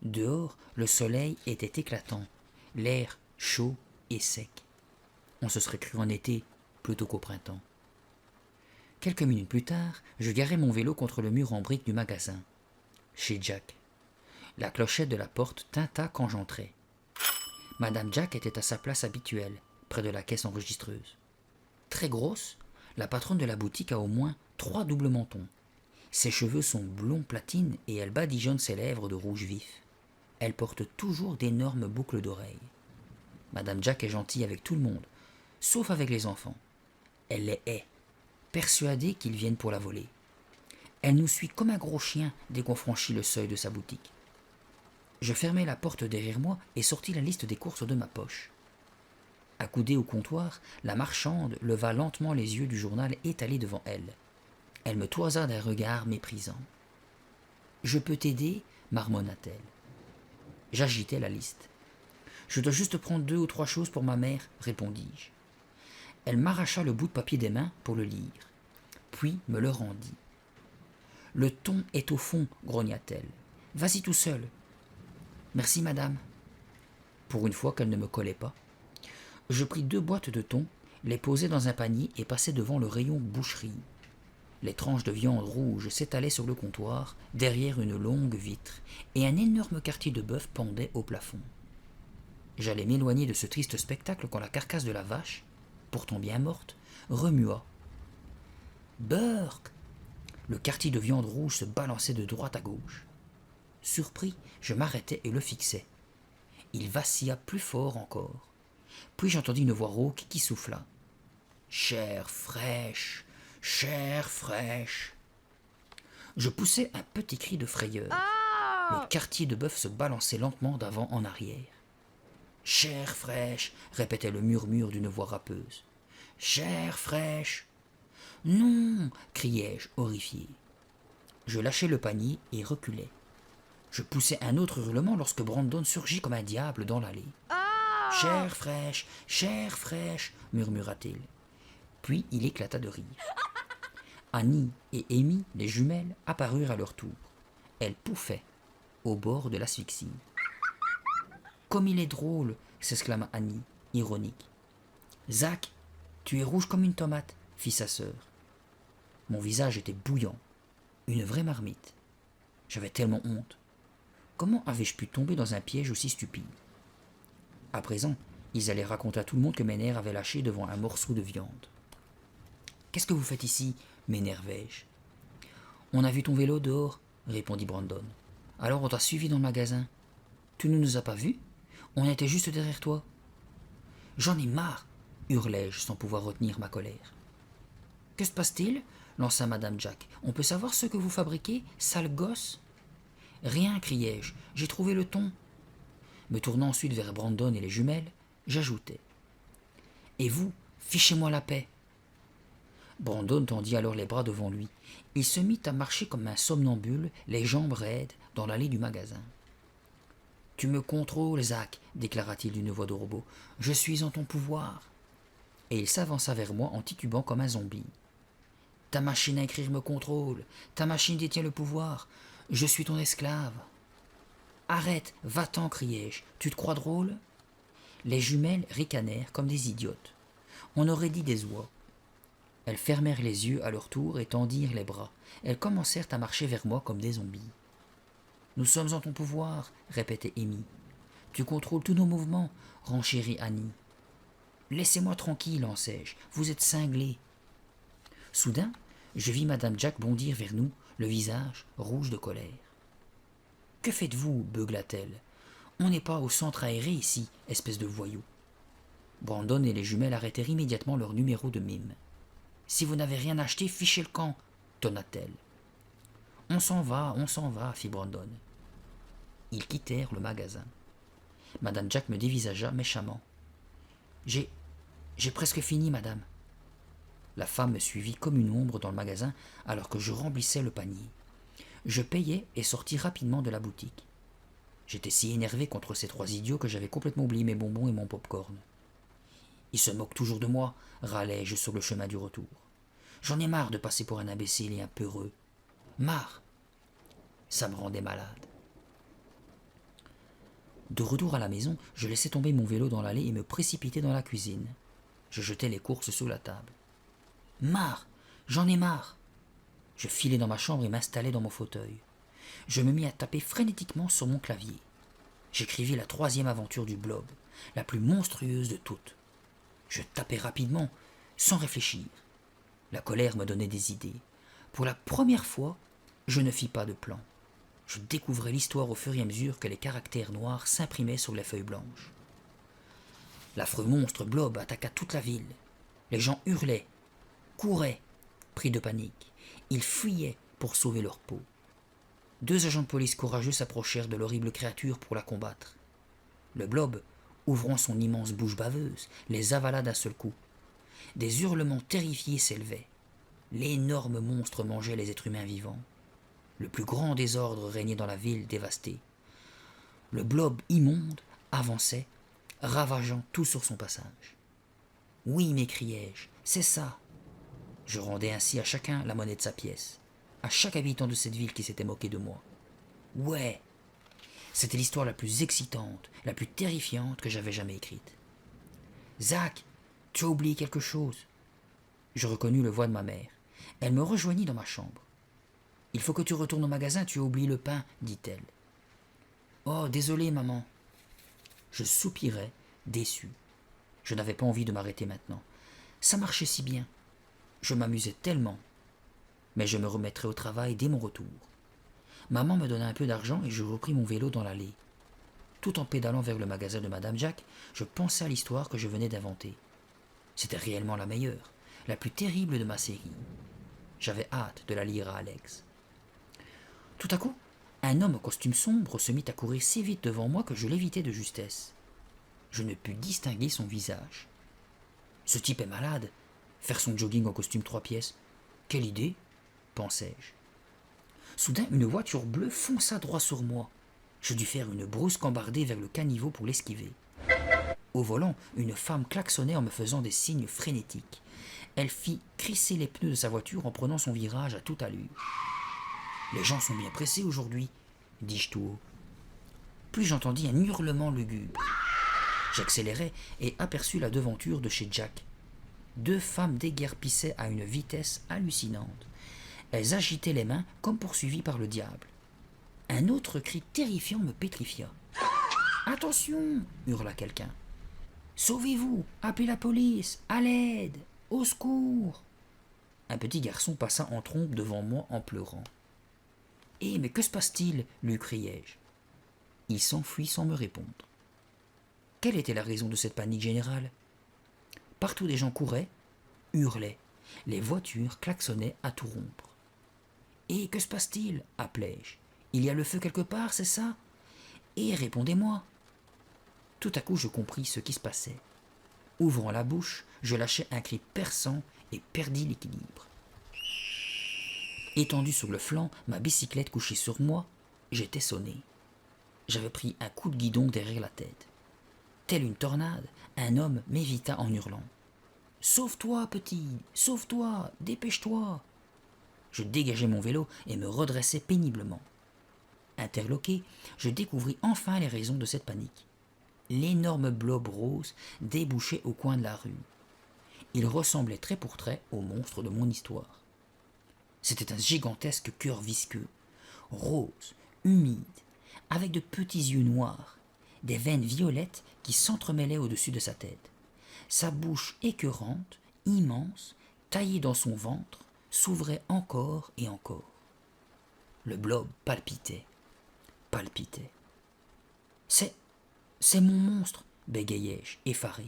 Dehors, le soleil était éclatant, l'air chaud et sec. On se serait cru en été plutôt qu'au printemps. Quelques minutes plus tard, je garai mon vélo contre le mur en briques du magasin, chez Jack. La clochette de la porte tinta quand j'entrai. Madame Jack était à sa place habituelle, près de la caisse enregistreuse. Très grosse, la patronne de la boutique a au moins 3 doubles mentons. Ses cheveux sont blond platine et elle badigeonne ses lèvres de rouge vif. Elle porte toujours d'énormes boucles d'oreilles. Madame Jack est gentille avec tout le monde, sauf avec les enfants. Elle les hait, persuadée qu'ils viennent pour la voler. Elle nous suit comme un gros chien dès qu'on franchit le seuil de sa boutique. Je fermai la porte derrière moi et sortis la liste des courses de ma poche. Accoudée au comptoir, la marchande leva lentement les yeux du journal étalé devant elle. Elle me toisa d'un regard méprisant. « Je peux t'aider » marmonna-t-elle. J'agitai la liste. « Je dois juste prendre 2 ou 3 choses pour ma mère » répondis-je. Elle m'arracha le bout de papier des mains pour le lire, puis me le rendit. « Le thon est au fond » grogna-t-elle. « Vas-y tout seul. »« Merci, madame. » Pour une fois qu'elle ne me collait pas. Je pris 2 boîtes de thon, les posai dans un panier et passai devant le rayon boucherie. Les tranches de viande rouge s'étalaient sur le comptoir, derrière une longue vitre, et un énorme quartier de bœuf pendait au plafond. J'allais m'éloigner de ce triste spectacle quand la carcasse de la vache, pourtant bien morte, remua. « Burk !» Le quartier de viande rouge se balançait de droite à gauche. Surpris, je m'arrêtai et le fixai. Il vacilla plus fort encore. Puis j'entendis une voix rauque qui souffla. Chair fraîche, chair fraîche. Je poussai un petit cri de frayeur. Le quartier de bœuf se balançait lentement d'avant en arrière. Chair fraîche, répétait le murmure d'une voix râpeuse. Chair fraîche. Non, criai-je, horrifié. Je lâchai le panier et reculai. Je poussai un autre hurlement lorsque Brandon surgit comme un diable dans l'allée. Chair fraîche, murmura-t-il. Puis il éclata de rire. Annie et Amy, les jumelles, apparurent à leur tour. Elles pouffaient, au bord de l'asphyxie. Comme il est drôle, s'exclama Annie, ironique. Zach, tu es rouge comme une tomate, fit sa sœur. Mon visage était bouillant, une vraie marmite. J'avais tellement honte. Comment avais-je pu tomber dans un piège aussi stupide? À présent, ils allaient raconter à tout le monde que mes nerfs avaient lâché devant un morceau de viande. Qu'est-ce que vous faites ici? M'énervai-je. On a vu ton vélo dehors, répondit Brandon. Alors on t'a suivi dans le magasin. Tu ne nous as pas vus? On était juste derrière toi. J'en ai marre, hurlai-je sans pouvoir retenir ma colère. Que se passe-t-il? Lança Madame Jack. On peut savoir ce que vous fabriquez, sale gosse? Rien, criai-je, j'ai trouvé le ton. Me tournant ensuite vers Brandon et les jumelles, j'ajoutai. Et vous, fichez-moi la paix. Brandon tendit alors les bras devant lui. Il se mit à marcher comme un somnambule, les jambes raides, dans l'allée du magasin. Tu me contrôles, Zach, déclara-t-il d'une voix de robot. Je suis en ton pouvoir. Et il s'avança vers moi en titubant comme un zombie. Ta machine à écrire me contrôle. Ta machine détient le pouvoir. Je suis ton esclave. Arrête, va-t'en, criai-je. Tu te crois drôle? Les jumelles ricanèrent comme des idiotes. On aurait dit des oies. Elles fermèrent les yeux à leur tour et tendirent les bras. Elles commencèrent à marcher vers moi comme des zombies. Nous sommes en ton pouvoir, répétait Amy. Tu contrôles tous nos mouvements, renchérit Annie. Laissez-moi tranquille, lançai-je. Vous êtes cinglés. Soudain, je vis Madame Jack bondir vers nous, le visage rouge de colère. Que faites-vous? Beugla-t-elle. On n'est pas au centre aéré ici, espèce de voyou. Brandon et les jumelles arrêtèrent immédiatement leur numéro de mime. Si vous n'avez rien acheté, fichez le camp, tonna-t-elle. On s'en va, fit Brandon. Ils quittèrent le magasin. Madame Jack me dévisagea méchamment. J'ai presque fini, madame. La femme me suivit comme une ombre dans le magasin alors que je remplissais le panier. Je payai et sortis rapidement de la boutique. J'étais si énervé contre ces trois idiots que j'avais complètement oublié mes bonbons et mon pop-corn. Ils se moquent toujours de moi, râlai-je sur le chemin du retour. J'en ai marre de passer pour un imbécile et un peureux. Marre. Ça me rendait malade. De retour à la maison, je laissai tomber mon vélo dans l'allée et me précipitai dans la cuisine. Je jetai les courses sous la table. Marre. J'en ai marre. Je filai dans ma chambre et m'installai dans mon fauteuil. Je me mis à taper frénétiquement sur mon clavier. J'écrivis la 3e aventure du blob, la plus monstrueuse de toutes. Je tapais rapidement, sans réfléchir. La colère me donnait des idées. Pour la première fois, je ne fis pas de plan. Je découvrais l'histoire au fur et à mesure que les caractères noirs s'imprimaient sur les feuilles blanches. L'affreux monstre blob attaqua toute la ville. Les gens hurlaient, couraient, pris de panique. Ils fuyaient pour sauver leur peau. 2 agents de police courageux s'approchèrent de l'horrible créature pour la combattre. Le blob, ouvrant son immense bouche baveuse, les avala d'un seul coup. Des hurlements terrifiés s'élevaient. L'énorme monstre mangeait les êtres humains vivants. Le plus grand désordre régnait dans la ville dévastée. Le blob immonde avançait, ravageant tout sur son passage. Oui, m'écriai-je, c'est ça. Je rendais ainsi à chacun la monnaie de sa pièce, à chaque habitant de cette ville qui s'était moqué de moi. Ouais, c'était l'histoire la plus excitante, la plus terrifiante que j'avais jamais écrite. Zach, tu as oublié quelque chose. Je reconnus le voix de ma mère. Elle me rejoignit dans ma chambre. Il faut que tu retournes au magasin, tu as oublié le pain, dit-elle. Oh, désolé, maman. Je soupirai, déçu. Je n'avais pas envie de m'arrêter maintenant. Ça marchait si bien. Je m'amusais tellement. Mais je me remettrai au travail dès mon retour. Maman me donna un peu d'argent et je repris mon vélo dans l'allée. Tout en pédalant vers le magasin de Madame Jack, je pensais à l'histoire que je venais d'inventer. C'était réellement la meilleure, la plus terrible de ma série. J'avais hâte de la lire à Alex. Tout à coup, un homme en costume sombre se mit à courir si vite devant moi que je l'évitai de justesse. Je ne pus distinguer son visage. Ce type est malade. Faire son jogging en costume 3 pièces. Quelle idée, pensai-je. Soudain, une voiture bleue fonça droit sur moi. Je dus faire une brusque embardée vers le caniveau pour l'esquiver. Au volant, une femme klaxonnait en me faisant des signes frénétiques. Elle fit crisser les pneus de sa voiture en prenant son virage à toute allure. « Les gens sont bien pressés aujourd'hui, dis-je tout haut. Puis j'entendis un hurlement lugubre. J'accélérai et aperçus la devanture de chez Jack. 2 femmes déguerpissaient à une vitesse hallucinante. Elles agitaient les mains comme poursuivies par le diable. Un autre cri terrifiant me pétrifia. « Attention !» hurla quelqu'un. « Sauvez-vous! Appelez la police! À l'aide! Au secours !» Un petit garçon passa en trombe devant moi en pleurant. « Eh, mais que se passe-t-il » lui criai-je. Il s'enfuit sans me répondre. Quelle était la raison de cette panique générale ? Partout des gens couraient, hurlaient. Les voitures klaxonnaient à tout rompre. « Eh, que se passe-t-il » appelai-je. « Il y a le feu quelque part, c'est ça ? Eh, répondez-moi » Tout à coup, je compris ce qui se passait. Ouvrant la bouche, je lâchai un cri perçant et perdis l'équilibre. Étendu sur le flanc, ma bicyclette couchée sur moi, j'étais sonné. J'avais pris un coup de guidon derrière la tête. Telle une tornade, un homme m'évita en hurlant. « Sauve-toi, petit, sauve-toi, dépêche-toi !» Je dégageai mon vélo et me redressai péniblement. Interloqué, je découvris enfin les raisons de cette panique. L'énorme blob rose débouchait au coin de la rue. Il ressemblait trait pour trait au monstre de mon histoire. C'était un gigantesque cœur visqueux, rose, humide, avec de petits yeux noirs, des veines violettes qui s'entremêlaient au-dessus de sa tête. Sa bouche écœurante, immense, taillée dans son ventre, s'ouvrait encore et encore. Le blob palpitait, palpitait. C'est mon monstre, bégayai-je, effaré.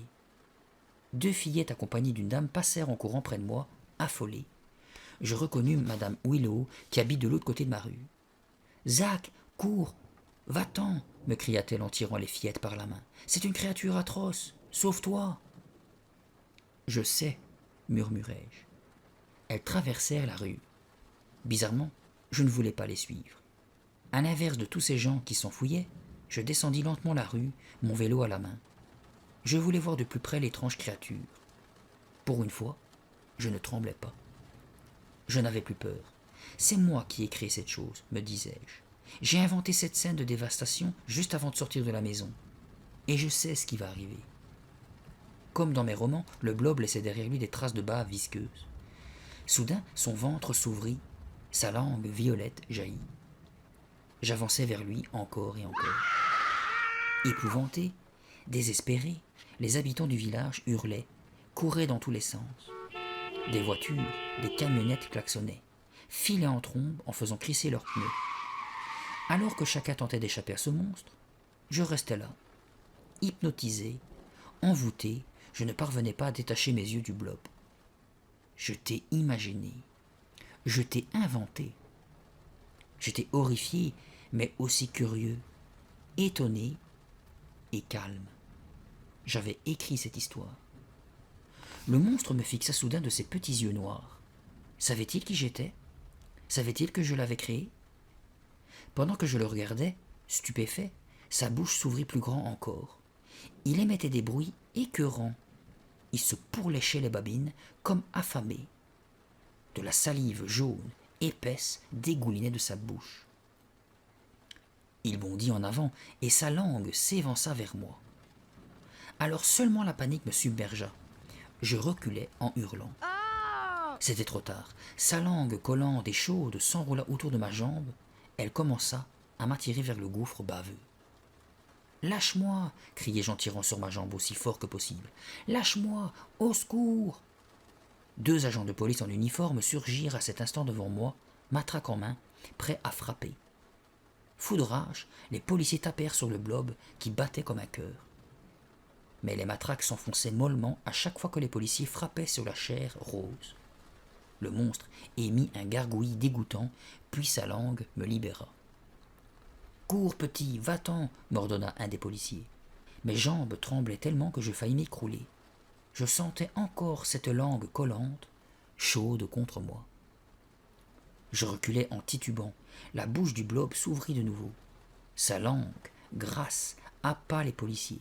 2 fillettes accompagnées d'une dame passèrent en courant près de moi, affolées. Je reconnus Madame Willow qui habite de l'autre côté de ma rue. « Zach, cours, va-t'en !» me cria-t-elle en tirant les fillettes par la main. « C'est une créature atroce, sauve-toi !» « Je sais, » murmurai-je. Elles traversèrent la rue. Bizarrement, je ne voulais pas les suivre. À l'inverse de tous ces gens qui s'enfouillaient, je descendis lentement la rue, mon vélo à la main. Je voulais voir de plus près l'étrange créature. Pour une fois, je ne tremblais pas. Je n'avais plus peur. C'est moi qui ai créé cette chose, me disais-je. J'ai inventé cette scène de dévastation juste avant de sortir de la maison. Et je sais ce qui va arriver. Comme dans mes romans, le blob laissait derrière lui des traces de bave visqueuse. Soudain, son ventre s'ouvrit, sa langue violette jaillit. J'avançai vers lui encore et encore. Épouvantés, désespérés, les habitants du village hurlaient, couraient dans tous les sens. Des voitures, des camionnettes klaxonnaient, filaient en trombe en faisant crisser leurs pneus. Alors que chacun tentait d'échapper à ce monstre, je restais là, hypnotisé, envoûté, je ne parvenais pas à détacher mes yeux du blob. Je t'ai imaginé, je t'ai inventé. J'étais horrifié, mais aussi curieux, étonné et calme. J'avais écrit cette histoire. Le monstre me fixa soudain de ses petits yeux noirs. Savait-il qui j'étais ? Savait-il que je l'avais créé ? Pendant que je le regardais, stupéfait, sa bouche s'ouvrit plus grand encore. Il émettait des bruits écœurants. Il se pourléchait les babines comme affamé. De la salive jaune, épaisse, dégoulinait de sa bouche. Il bondit en avant et sa langue s'évança vers moi. Alors seulement la panique me submergea. Je reculai en hurlant. C'était trop tard. Sa langue collante et chaude s'enroula autour de ma jambe. Elle commença à m'attirer vers le gouffre baveux. « Lâche-moi » criai-je en tirant sur ma jambe aussi fort que possible. « Lâche-moi ! Au secours !» 2 agents de police en uniforme surgirent à cet instant devant moi, matraque en main, prêts à frapper. Fous de rage, les policiers tapèrent sur le blob qui battait comme un cœur. Mais les matraques s'enfonçaient mollement à chaque fois que les policiers frappaient sur la chair rose. Le monstre émit un gargouillis dégoûtant, puis sa langue me libéra. « Cours, petit, va-t'en » m'ordonna un des policiers. Mes jambes tremblaient tellement que je faillis m'écrouler. Je sentais encore cette langue collante, chaude contre moi. Je reculai en titubant. La bouche du blob s'ouvrit de nouveau. Sa langue, grasse, happa les policiers.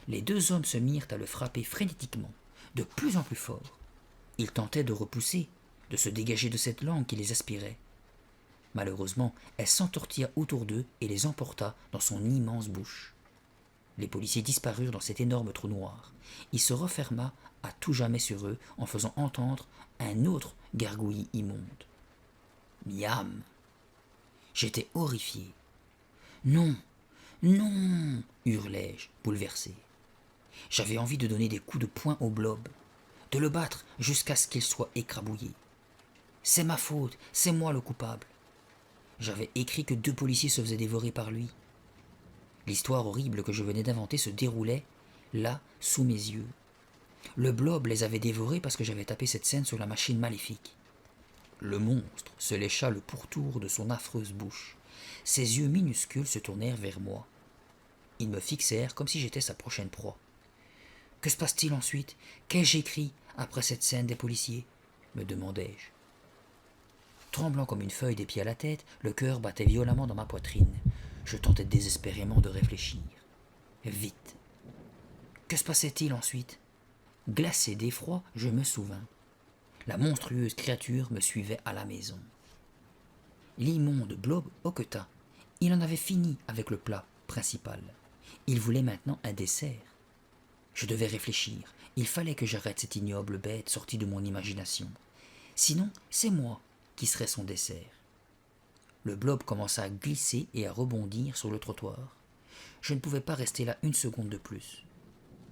Les deux hommes se mirent à le frapper frénétiquement, de plus en plus fort. Ils tentaient de repousser, de se dégager de cette langue qui les aspirait. Malheureusement, elle s'entortilla autour d'eux et les emporta dans son immense bouche. Les policiers disparurent dans cet énorme trou noir. Il se referma à tout jamais sur eux en faisant entendre un autre gargouillis immonde. Miam! J'étais horrifié. Non, non, hurlai-je, bouleversé. J'avais envie de donner des coups de poing au blob, de le battre jusqu'à ce qu'il soit écrabouillé. C'est ma faute, c'est moi le coupable. J'avais écrit que 2 policiers se faisaient dévorer par lui. L'histoire horrible que je venais d'inventer se déroulait, là, sous mes yeux. Le blob les avait dévorés parce que j'avais tapé cette scène sur la machine maléfique. Le monstre se lécha le pourtour de son affreuse bouche. Ses yeux minuscules se tournèrent vers moi. Ils me fixèrent comme si j'étais sa prochaine proie. Que se passe-t-il ensuite? Qu'ai-je écrit après cette scène des policiers? Me demandai-je. Tremblant comme une feuille des pieds à la tête, le cœur battait violemment dans ma poitrine. Je tentais désespérément de réfléchir. Vite. Que se passait-il ensuite? Glacé d'effroi, je me souvins. La monstrueuse créature me suivait à la maison. L'immonde blob hoqueta. Il en avait fini avec le plat principal. Il voulait maintenant un dessert. Je devais réfléchir. Il fallait que j'arrête cette ignoble bête sortie de mon imagination. Sinon, c'est moi qui serais son dessert. Le blob commença à glisser et à rebondir sur le trottoir. Je ne pouvais pas rester là une seconde de plus.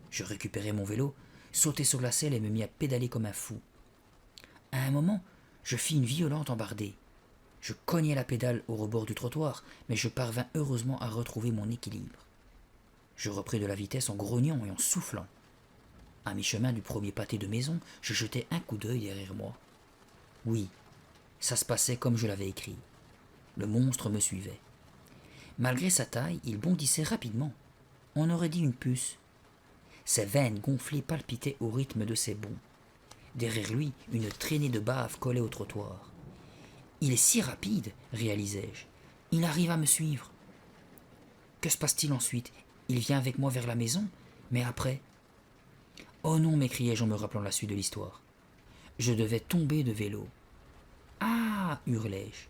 Je récupérai mon vélo, sautai sur la selle et me mis à pédaler comme un fou. À un moment, je fis une violente embardée. Je cognai la pédale au rebord du trottoir, mais je parvins heureusement à retrouver mon équilibre. Je repris de la vitesse en grognant et en soufflant. À mi-chemin du premier pâté de maison, je jetai un coup d'œil derrière moi. Oui, ça se passait comme je l'avais écrit. Le monstre me suivait. Malgré sa taille, il bondissait rapidement. On aurait dit une puce. Ses veines gonflées palpitaient au rythme de ses bonds. Derrière lui, une traînée de bave collait au trottoir. Il est si rapide, réalisai-je. Il arrive à me suivre. Que se passe-t-il ensuite? Il vient avec moi vers la maison, mais après... Oh non, m'écriai-je en me rappelant la suite de l'histoire. Je devais tomber de vélo. Ah, hurlai-je.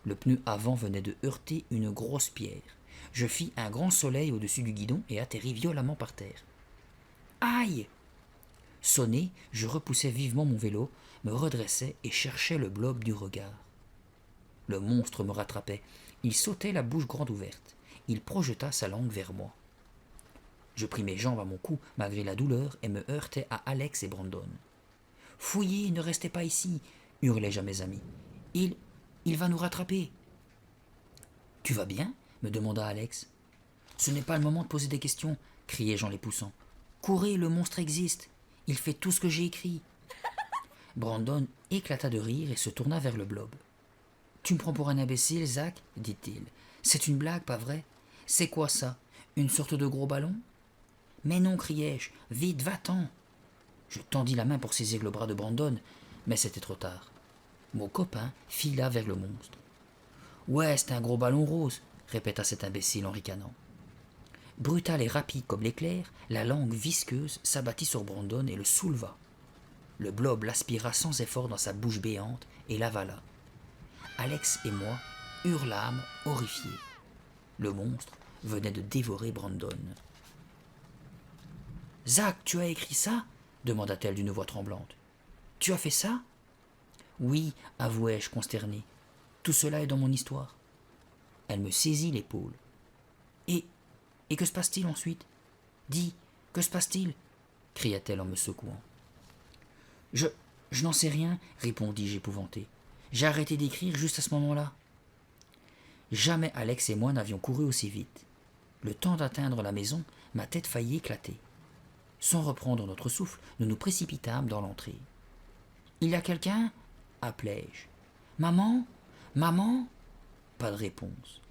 Le pneu avant venait de heurter une grosse pierre. Je fis un grand soleil au-dessus du guidon et atterris violemment par terre. Aïe! Sonné, je repoussai vivement mon vélo, me redressai et cherchai le blob du regard. Le monstre me rattrapait. Il sautait la bouche grande ouverte. Il projeta sa langue vers moi. Je pris mes jambes à mon cou malgré la douleur et me heurtai à Alex et Brandon. « Fouillez, ne restez pas ici !» hurlai-je à mes amis. « Il va nous rattraper !» « Tu vas bien ?» me demanda Alex. « Ce n'est pas le moment de poser des questions !» criai-je en les poussant. « Courez, le monstre existe. Il fait tout ce que j'ai écrit. » Brandon éclata de rire et se tourna vers le blob. « Tu me prends pour un imbécile, Zach ?» dit-il. « C'est une blague, pas vrai? C'est quoi ça? Une sorte de gros ballon ?»« Mais non, criai-je. Vite, va-t'en !» Je tendis la main pour saisir le bras de Brandon, mais c'était trop tard. Mon copain fila vers le monstre. « Ouais, c'est un gros ballon rose !» répéta cet imbécile en ricanant. Brutal et rapide comme l'éclair, la langue visqueuse s'abattit sur Brandon et le souleva. Le blob l'aspira sans effort dans sa bouche béante et l'avala. Alex et moi hurlâmes, horrifiés. Le monstre venait de dévorer Brandon. « Zach, tu as écrit ça ?» demanda-t-elle d'une voix tremblante. « Tu as fait ça ?» ?»« Oui, avouai-je consterné. Tout cela est dans mon histoire. » Elle me saisit l'épaule. « Et que se passe-t-il ensuite? Dis, que se passe-t-il ?» cria-t-elle en me secouant. « Je n'en sais rien, répondis-je épouvanté. J'ai arrêté d'écrire juste à ce moment-là. » Jamais Alex et moi n'avions couru aussi vite. Le temps d'atteindre la maison, ma tête faillit éclater. Sans reprendre notre souffle, nous nous précipitâmes dans l'entrée. « Il y a quelqu'un » appelai-je. « Maman ? Maman ?» Pas de réponse.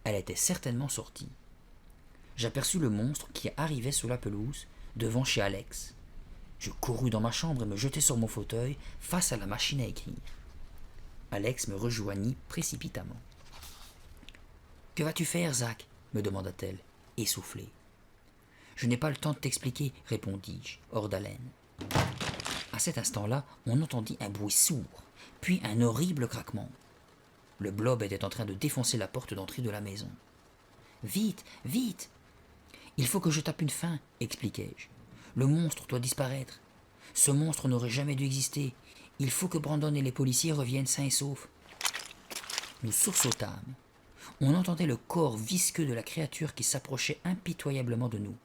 Elle était certainement sortie. J'aperçus le monstre qui arrivait sur la pelouse, devant chez Alex. Je courus dans ma chambre et me jetai sur mon fauteuil, face à la machine à écrire. Alex me rejoignit précipitamment. « Que vas-tu faire, Zach ?» me demanda-t-elle, essoufflée. « Je n'ai pas le temps de t'expliquer, répondis-je, hors d'haleine. À cet instant-là, on entendit un bruit sourd, puis un horrible craquement. Le blob était en train de défoncer la porte d'entrée de la maison. « Vite, vite !»« Il faut que je tape une fin, expliquai-je. Le monstre doit disparaître. Ce monstre n'aurait jamais dû exister. Il faut que Brandon et les policiers reviennent sains et saufs. » Nous sursautâmes. On entendait le corps visqueux de la créature qui s'approchait impitoyablement de nous.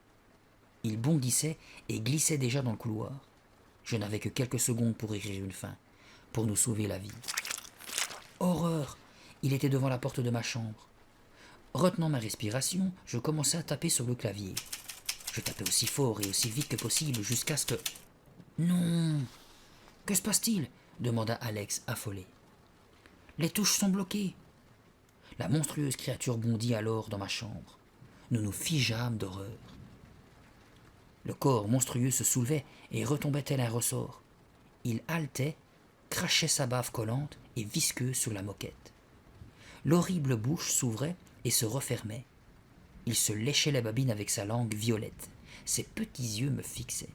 Il bondissait et glissait déjà dans le couloir. Je n'avais que quelques secondes pour écrire une fin, pour nous sauver la vie. Horreur! Il était devant la porte de ma chambre. Retenant ma respiration, je commençai à taper sur le clavier. Je tapais aussi fort et aussi vite que possible jusqu'à ce que... Non! Que se passe-t-il? Demanda Alex, affolé. Les touches sont bloquées. La monstrueuse créature bondit alors dans ma chambre. Nous nous figeâmes d'horreur. Le corps monstrueux se soulevait et retombait tel un ressort. Il haletait, crachait sa bave collante et visqueuse sur la moquette. L'horrible bouche s'ouvrait et se refermait. Il se léchait la babine avec sa langue violette. Ses petits yeux me fixaient.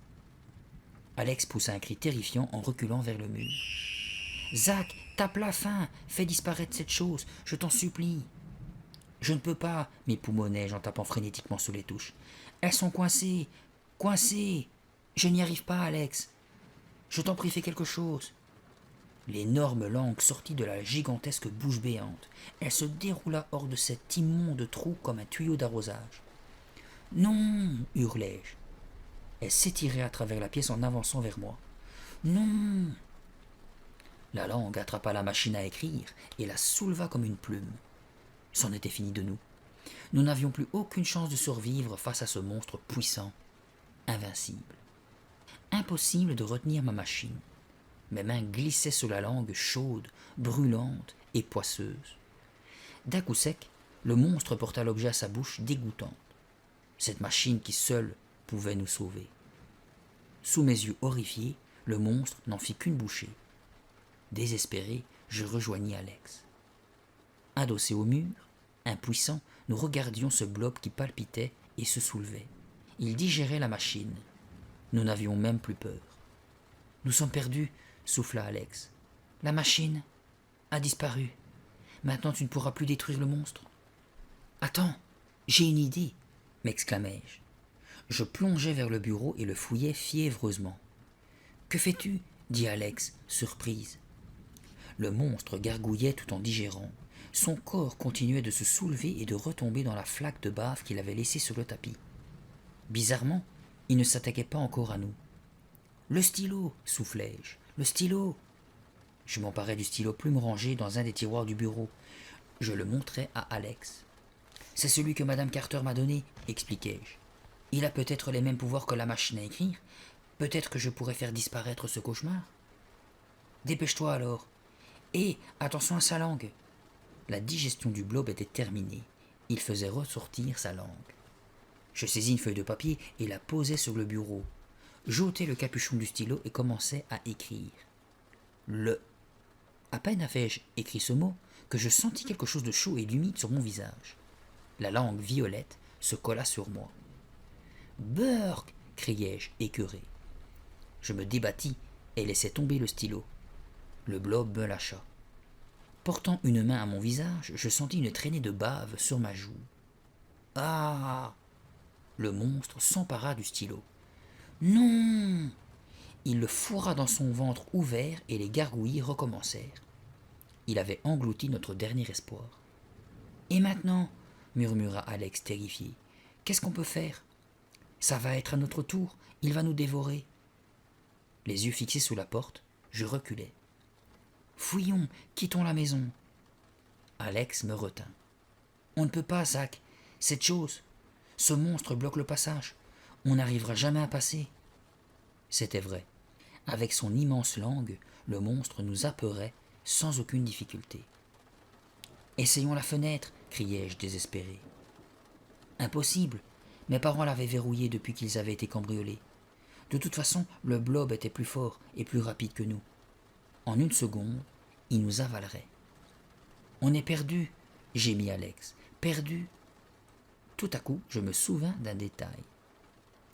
Alex poussa un cri terrifiant en reculant vers le mur. « Zach, tape la fin, fais disparaître cette chose, je t'en supplie. » « Je ne peux pas, m'époumonnai-je en tapant frénétiquement sur les touches. « Elles sont coincées, coincées. Je n'y arrive pas, Alex. Je t'en prie, fais quelque chose. » L'énorme langue sortit de la gigantesque bouche béante. Elle se déroula hors de cet immonde trou comme un tuyau d'arrosage. « Non !» hurlai-je. Elle s'étirait à travers la pièce en avançant vers moi. « Non !» La langue attrapa la machine à écrire et la souleva comme une plume. C'en était fini de nous. Nous n'avions plus aucune chance de survivre face à ce monstre puissant, invincible. Impossible de retenir ma machine. Mes mains glissaient sur la langue chaude, brûlante et poisseuse. D'un coup sec, le monstre porta l'objet à sa bouche dégoûtante. Cette machine qui seule pouvait nous sauver. Sous mes yeux horrifiés, le monstre n'en fit qu'une bouchée. Désespéré, je rejoignis Alex. Adossés au mur, impuissants, nous regardions ce blob qui palpitait et se soulevait. Il digérait la machine. Nous n'avions même plus peur. « Nous sommes perdus » souffla Alex. « La machine a disparu. Maintenant tu ne pourras plus détruire le monstre. »« Attends, j'ai une idée » m'exclamai-je. Je plongeai vers le bureau et le fouillai fiévreusement. « Que fais-tu » dit Alex, surprise. Le monstre gargouillait tout en digérant. Son corps continuait de se soulever et de retomber dans la flaque de bave qu'il avait laissée sur le tapis. Bizarrement, il ne s'attaquait pas encore à nous. « Le stylo » soufflai-je. « Le stylo » Je m'emparai du stylo plume rangé dans un des tiroirs du bureau. Je le montrai à Alex. « C'est celui que Madame Carter m'a donné » expliquai-je. « Il a peut-être les mêmes pouvoirs que la machine à écrire. Peut-être que je pourrais faire disparaître ce cauchemar. »« Dépêche-toi alors. Et attention à sa langue. » La digestion du blob était terminée. Il faisait ressortir sa langue. Je saisis une feuille de papier et la posai sur le bureau. J'ôtai le capuchon du stylo et commençai à écrire. Le. À peine avais-je écrit ce mot que je sentis quelque chose de chaud et d'humide sur mon visage. La langue violette se colla sur moi. « Burk !» criai-je, écœuré. Je me débattis et laissai tomber le stylo. Le blob me lâcha. Portant une main à mon visage, je sentis une traînée de bave sur ma joue. « Ah !» Le monstre s'empara du stylo. « Non !» Il le fourra dans son ventre ouvert et les gargouillis recommencèrent. Il avait englouti notre dernier espoir. « Et maintenant ?» murmura Alex terrifié. « Qu'est-ce qu'on peut faire ? Ça va être à notre tour, il va nous dévorer. » Les yeux fixés sous la porte, je reculai. « Fouillons, quittons la maison. » Alex me retint. On ne peut pas, Zach. Cette chose, ce monstre bloque le passage. On n'arrivera jamais à passer. C'était vrai. Avec son immense langue, le monstre nous apeurait sans aucune difficulté. Essayons la fenêtre, criai-je désespéré. Impossible. Mes parents l'avaient verrouillée depuis qu'ils avaient été cambriolés. De toute façon, le blob était plus fort et plus rapide que nous. En une seconde, il nous avalerait. On est perdu, gémit Alex. Perdu. Tout à coup, je me souvins d'un détail.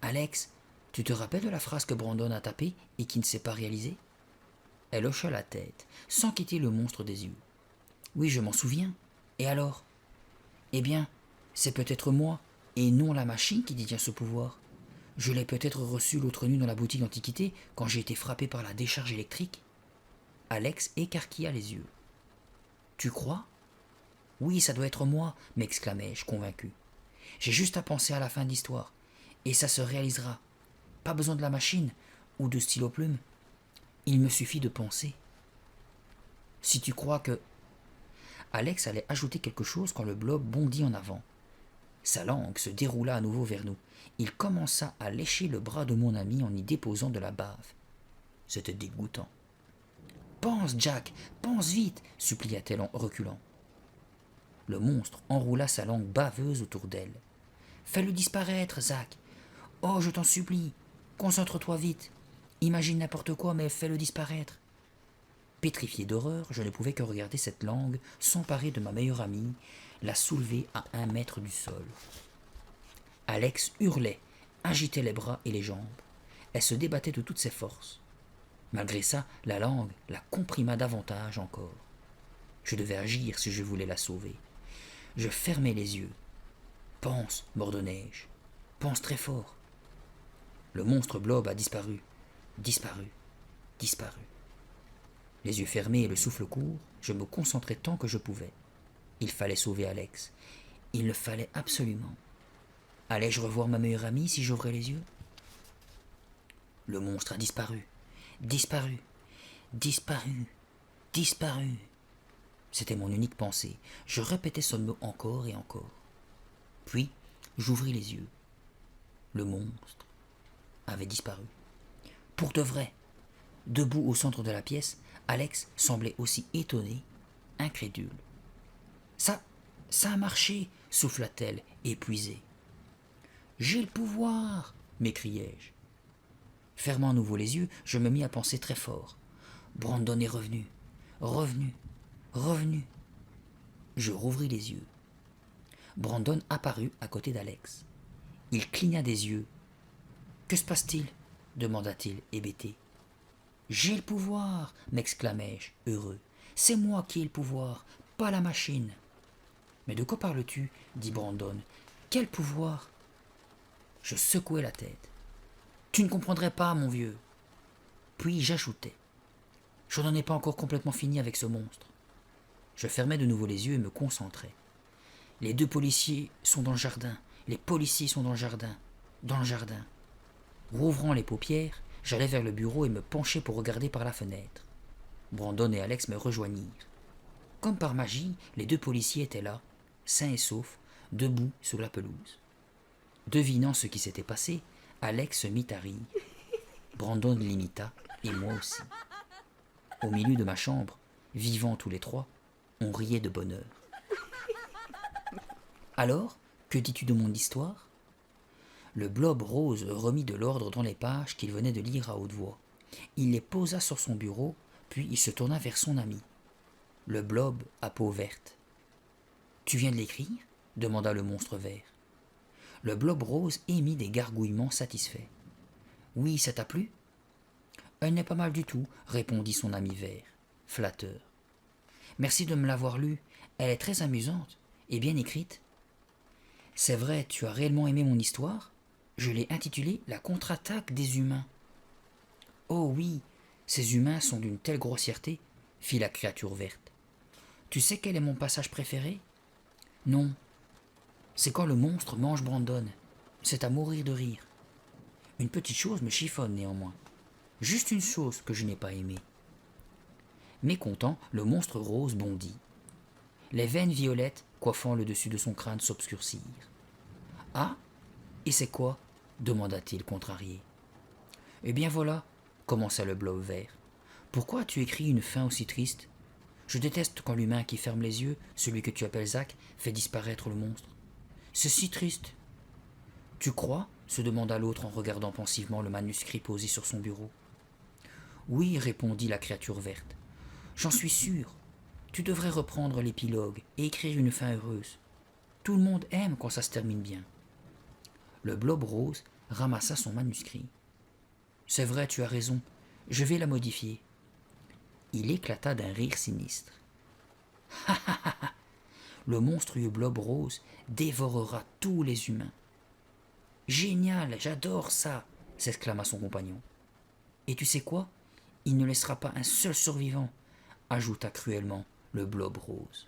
Alex, tu te rappelles de la phrase que Brandon a tapée et qui ne s'est pas réalisée? Elle hocha la tête, sans quitter le monstre des yeux. Oui, je m'en souviens. Et alors? Eh bien, c'est peut-être moi, et non la machine qui détient ce pouvoir. Je l'ai peut-être reçu l'autre nuit dans la boutique d'antiquité quand j'ai été frappé par la décharge électrique. Alex écarquilla les yeux. Tu crois? Oui, ça doit être moi, m'exclamai-je, convaincu. J'ai juste à penser à la fin de l'histoire, et ça se réalisera. Pas besoin de la machine ou de stylo-plume. Il me suffit de penser. Si tu crois que... Alex allait ajouter quelque chose quand le blob bondit en avant. Sa langue se déroula à nouveau vers nous. Il commença à lécher le bras de mon ami en y déposant de la bave. C'était dégoûtant. Pense, Jack, pense vite, supplia-t-elle en reculant. Le monstre enroula sa langue baveuse autour d'elle. Fais-le disparaître, Zach. Oh, je t'en supplie. Concentre-toi vite. Imagine n'importe quoi, mais fais-le disparaître. Pétrifié d'horreur, je ne pouvais que regarder cette langue s'emparer de ma meilleure amie, la soulever à 1 mètre du sol. Alex hurlait, agitait les bras et les jambes. Elle se débattait de toutes ses forces. Malgré ça, la langue la comprima davantage encore. Je devais agir si je voulais la sauver. Je fermai les yeux. Pense, m'ordonnai-je. Pense très fort. Le monstre blob a disparu, disparu, disparu. Les yeux fermés et le souffle court, je me concentrai tant que je pouvais. Il fallait sauver Alex. Il le fallait absolument. Allais-je revoir ma meilleure amie si j'ouvrais les yeux? Le monstre a disparu, disparu, disparu, disparu. C'était mon unique pensée. Je répétais ce mot encore et encore. Puis, j'ouvris les yeux. Le monstre avait disparu. Pour de vrai. Debout au centre de la pièce, Alex semblait aussi étonné, incrédule. Ça a marché, souffla-t-elle, épuisée. J'ai le pouvoir, m'écriai-je. Fermant à nouveau les yeux, je me mis à penser très fort. Brandon est revenu, revenu, revenu. Je rouvris les yeux. Brandon apparut à côté d'Alex. Il cligna des yeux. Que se passe-t-il? Demanda-t-il, hébété. J'ai le pouvoir, m'exclamai-je, heureux. C'est moi qui ai le pouvoir, pas la machine. Mais de quoi parles-tu? Dit Brandon. Quel pouvoir? Je secouai la tête. Tu ne comprendrais pas, mon vieux. Puis j'ajoutai. Je n'en ai pas encore complètement fini avec ce monstre. Je fermai de nouveau les yeux et me concentrai. Les 2 policiers sont dans le jardin. Les policiers sont dans le jardin. Dans le jardin. Rouvrant les paupières, j'allai vers le bureau et me penchai pour regarder par la fenêtre. Brandon et Alex me rejoignirent. Comme par magie, les 2 policiers étaient là, sains et saufs, debout sur la pelouse. Devinant ce qui s'était passé, Alex se mit à rire. Brandon l'imita, et moi aussi. Au milieu de ma chambre, vivant tous les 3, on riait de bonheur. Alors, que dis-tu de mon histoire? Le blob rose remit de l'ordre dans les pages qu'il venait de lire à haute voix. Il les posa sur son bureau, puis il se tourna vers son ami. Le blob à peau verte. Tu viens de l'écrire? Demanda le monstre vert. Le blob rose émit des gargouillements satisfaits. Oui, ça t'a plu? Elle n'est pas mal du tout, répondit son ami vert, flatteur. Merci de me l'avoir lue, elle est très amusante et bien écrite. C'est vrai, tu as réellement aimé mon histoire? Je l'ai intitulée La contre-attaque des humains. Oh oui, ces humains sont d'une telle grossièreté, fit la créature verte. Tu sais quel est mon passage préféré? Non. C'est quand le monstre mange Brandon. C'est à mourir de rire. Une petite chose me chiffonne néanmoins. Juste une chose que je n'ai pas aimée. Mécontent, le monstre rose bondit. Les veines violettes coiffant le dessus de son crâne, s'obscurcirent. Ah, et c'est quoi demanda-t-il contrarié. Eh bien voilà, commença le blob vert. Pourquoi as-tu écrit une fin aussi triste? Je déteste quand l'humain qui ferme les yeux, celui que tu appelles Zach, fait disparaître le monstre. C'est si triste. Tu crois se demanda l'autre en regardant pensivement le manuscrit posé sur son bureau. Oui, répondit la créature verte. J'en suis sûr. Tu devrais reprendre l'épilogue et écrire une fin heureuse. Tout le monde aime quand ça se termine bien. Le blob rose ramassa son manuscrit. C'est vrai, tu as raison. Je vais la modifier. Il éclata d'un rire sinistre. Le monstrueux blob rose dévorera tous les humains. Génial, j'adore ça, s'exclama son compagnon. Et tu sais quoi? Il ne laissera pas un seul survivant, ajouta cruellement le blob rose.